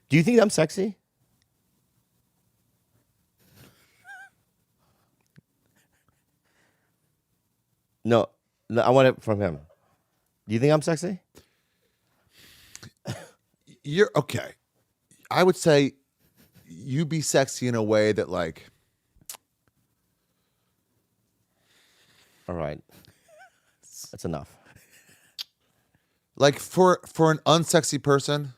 Do you think I'm sexy? No, I want it from him. Do you think I'm sexy? You're okay. I would say you be sexy in a way that like. All right. That's enough. Like for an unsexy person,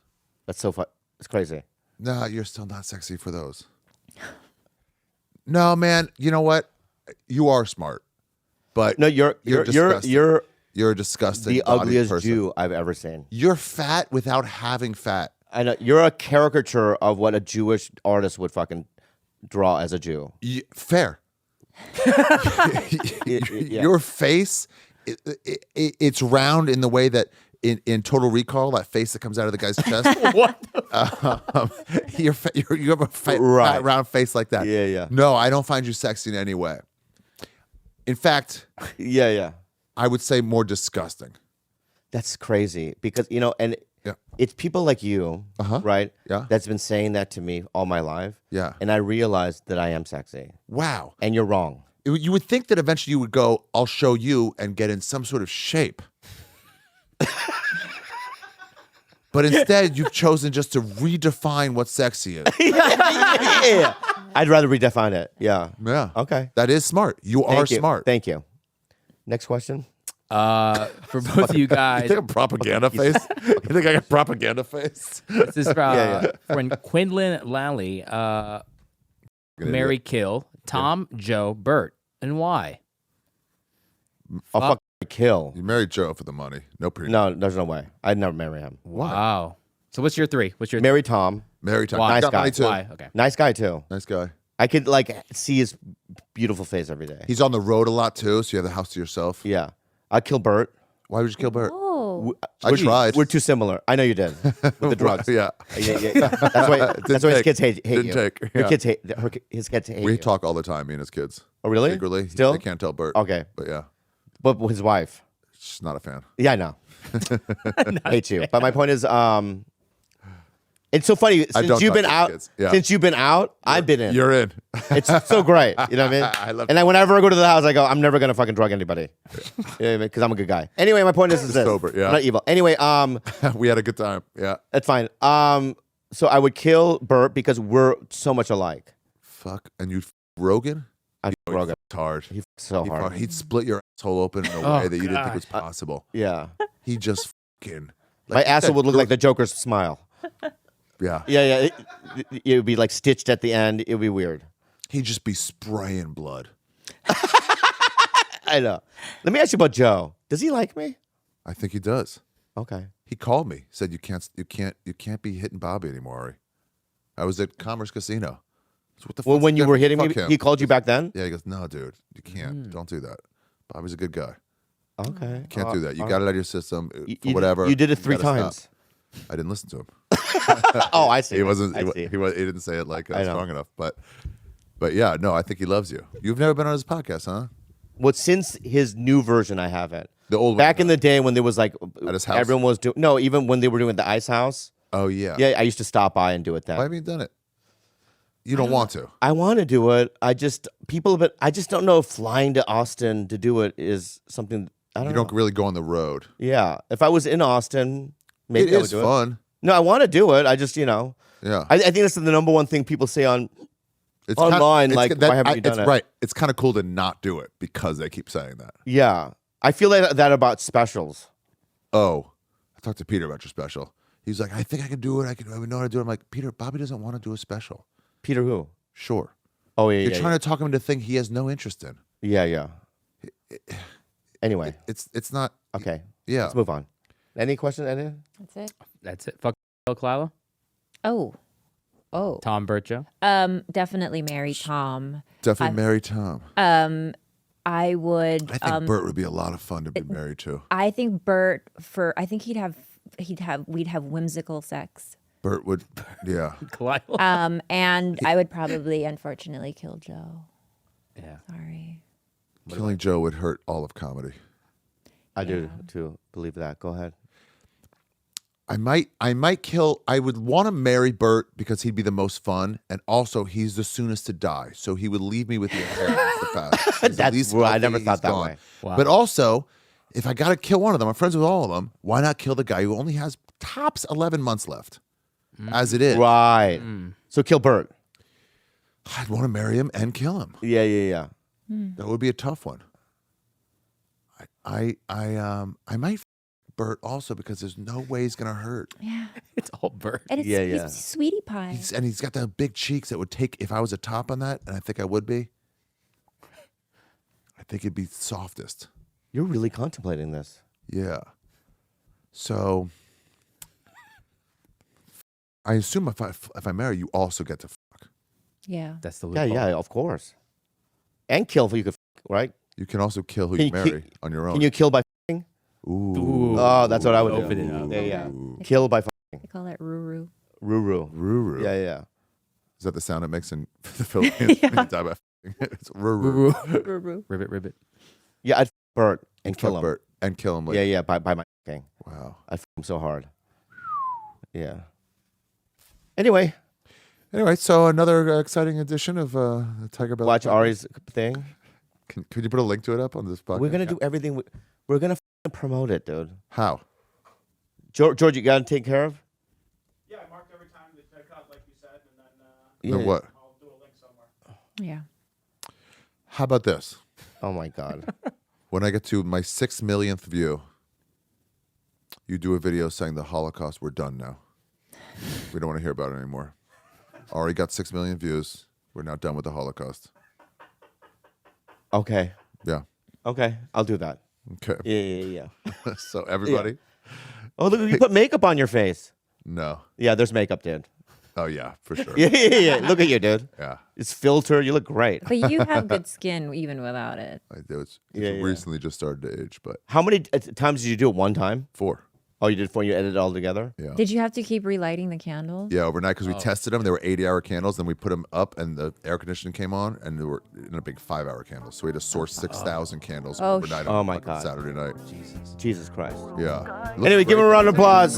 That's so fun. It's crazy. nah, you're still not sexy for those. No, man. You know what? You are smart, but No, you're disgusting. you're You're a disgusting, the body ugliest person. Jew I've ever seen. You're fat without having fat. I know you're a caricature of what a Jewish artist would fucking draw as a Jew. Fair. Yeah. Your face, it's round in the way that in Total Recall, that face that comes out of the guy's chest. What? You have a fat, round face like that. Yeah. No, I don't find you sexy in any way. In fact, Yeah. I would say more disgusting. That's crazy because, and Yeah. it's people like you, right? Yeah. That's been saying that to me all my life. Yeah. And I realized that I am sexy. Wow. And you're wrong. You would think that eventually you would go, I'll show you and get in some sort of shape. But instead, you've chosen just to redefine what sexy is. Yeah. I'd rather redefine it. Yeah. Yeah. Okay. That is smart. You are Thank you. smart. Thank you. Next question. For both of you You guys, think I'm propaganda face? You think I got propaganda face? this is Yeah. from Quinlan Lally. Mary Kill, Tom, Joe, Bert. And why? I'll fucking kill. You married Joe for the money. No pre. No, there's no way. I'd never marry him. Wow. So what's your three? What's your Marry Tom. Married Tom. Why? I Nice got guy. money too. Why? Okay. Nice guy too. Nice guy. I could see his beautiful face every day. He's on the road a lot too, so you have the house to yourself. Yeah. I'd kill Bert. Why would you kill Bert? Oh, I tried. We're too similar. I know you did with the drugs. Yeah. Yeah. That's why his kids hate Didn't you. take, Your yeah. kids hate his kids hate We you. talk all the time, me and his kids. Oh really? Secretly. Still? They can't tell Bert. Okay. But yeah, But his wife. she's not a fan. Yeah, I know. Hate you. But my point is, it's so funny since don't you've been talk to out. kids. Yeah. Since you've been out, I've been in. You're in. It's so great. You know what I mean? I love and whenever I go to the house, I go, I'm never gonna fucking drug anybody. Because I'm a good guy. Anyway, my point is this. Sober, yeah. I'm not evil. Anyway, We had a good time. Yeah. that's fine. So I would kill Bert because we're so much alike. Fuck. And you'd Rogan? I Rogan. It's hard. He so hard. He'd split your asshole open in a way that you didn't think was possible. Yeah. He just fucking. My asshole would look like the Joker's smile. Yeah. Yeah. It would be like stitched at the end. It would be weird. He'd just be spraying blood. I know. Let me ask you about Joe. Does he like me? I think he does. Okay. He called me. Said you can't be hitting Bobby anymore, Ari. I was at Commerce Casino. So what the Well, fuck's when you were hitting different? me, Fuck him. he called you back then? Yeah, he goes, no, dude, you can't. Don't do that. Bobby's a good guy. Okay. Can't do that. You got it out of your system. For You- whatever. You did it 3 gotta times. stop. I didn't listen to him. Oh, I see. He wasn't. I see. He didn't say it like I know. strong enough. But yeah, no, I think he loves you. You've never been on his podcast, huh? Well, since his new version, I haven't. The old Back one. in the day when there was like At his house? everyone was doing. No, even when they were doing the Ice House. Oh yeah. Yeah, I used to stop by and do it then. Why haven't you done it? You don't want to. I want to do it. I just don't know if flying to Austin to do it is something. I don't You know. don't really go on the road. Yeah, if I was in Austin, maybe It I would is do fun. No, I want to do it. I just, Yeah. I think that's the number one thing people say on. It's Online, it's like, why haven't you done it's it? Right. It's kind of cool to not do it because they keep saying that. Yeah, I feel like that about specials. Oh, I talked to Peter about your special. He's like, I think I can do it. I would know how to do it. I'm like, Peter, Bobby doesn't want to do a special. Peter, who? Sure. Oh yeah, You're yeah, trying to talk him into a thing he has no interest in. yeah. Anyway, It's not. okay. Yeah. Let's move on. Any questions? Any? that's it. That's it. Fuck Khalyla. Oh, Tom, Bert, Joe. definitely marry Tom. Definitely marry Tom. I would. I think Bert would be a lot of fun to be married to. I think Bert I think we'd have whimsical sex. Bert would. Yeah. Khalyla. And I would probably, unfortunately, kill Joe. Yeah. Sorry. Killing Joe would hurt all of comedy. I do too. Believe that. Go ahead. I might kill. I would want to marry Bert because he'd be the most fun, and also he's the soonest to die. So he would leave me with the inheritance the fast. He's at least I healthy, never thought he's that gone. way. Wow. But also, if I got to kill one of them, I'm friends with all of them. Why not kill the guy who only has tops 11 months left, as it is? Right. So kill Bert. I'd want to marry him and kill him. Yeah. That would be a tough one. I might Bert also because there's no way he's gonna hurt. Yeah. It's all Bert. And it's, Yeah. he's sweetie pie. He's got the big cheeks that would take if I was a top on that, and I think I would be. I think it'd be softest. You're really contemplating this. Yeah. So I assume if I marry you, also get to fuck. Yeah. That's the Yeah, loophole. yeah, of course. And kill if you could, right? You can also kill who Can you you marry on your own. Can you kill by f***ing? Ooh. Oh, that's what I would Open do. it up. Yeah. Kill by They call it ruru. Ruru. Ruru. Yeah. Is that the sound it makes in the Philippines? when you die by it's ruru. Ruru. Ribbit. Yeah, I'd Bert and kill Fuck him. Bert and kill him. Later. Yeah, by my thing. Wow. I'd him so hard. Yeah. Anyway, So another exciting edition of TigerBelly. watch Ari's thing. Could you put a link to it up on this podcast? We're gonna do everything. We're gonna promote it, dude. How? George, you gotta take care of. Yeah, I marked every time they cut, like you said, and then Then what? I'll do a link somewhere. Yeah. How about this? Oh my God. When I get to my 6 millionth view, you do a video saying the Holocaust, we're done now. We don't want to hear about it anymore. Already got 6 million views. We're now done with the Holocaust. Okay. Yeah. Okay. I'll do that. Okay. Yeah. So everybody? Oh, look, you put makeup on your face. No. Yeah, there's makeup, dude. Oh, yeah, for sure. Yeah. Look at you, dude. Yeah. It's filter. You look great. But you have good skin even without it. I do. It's Yeah. recently just started to age, but How many times did you do it? One time? 4. Oh, you did 4. You edited it all together? Yeah. Did you have to keep relighting the candles? Yeah, overnight because we tested them. They were 80-hour candles. Then we put them up, and the air conditioning came on, and they were in a big 5-hour candles. So we had to source 6,000 candles overnight. Oh, my on God. Saturday night. Jesus Christ. Yeah. Anyway, give him a round of applause.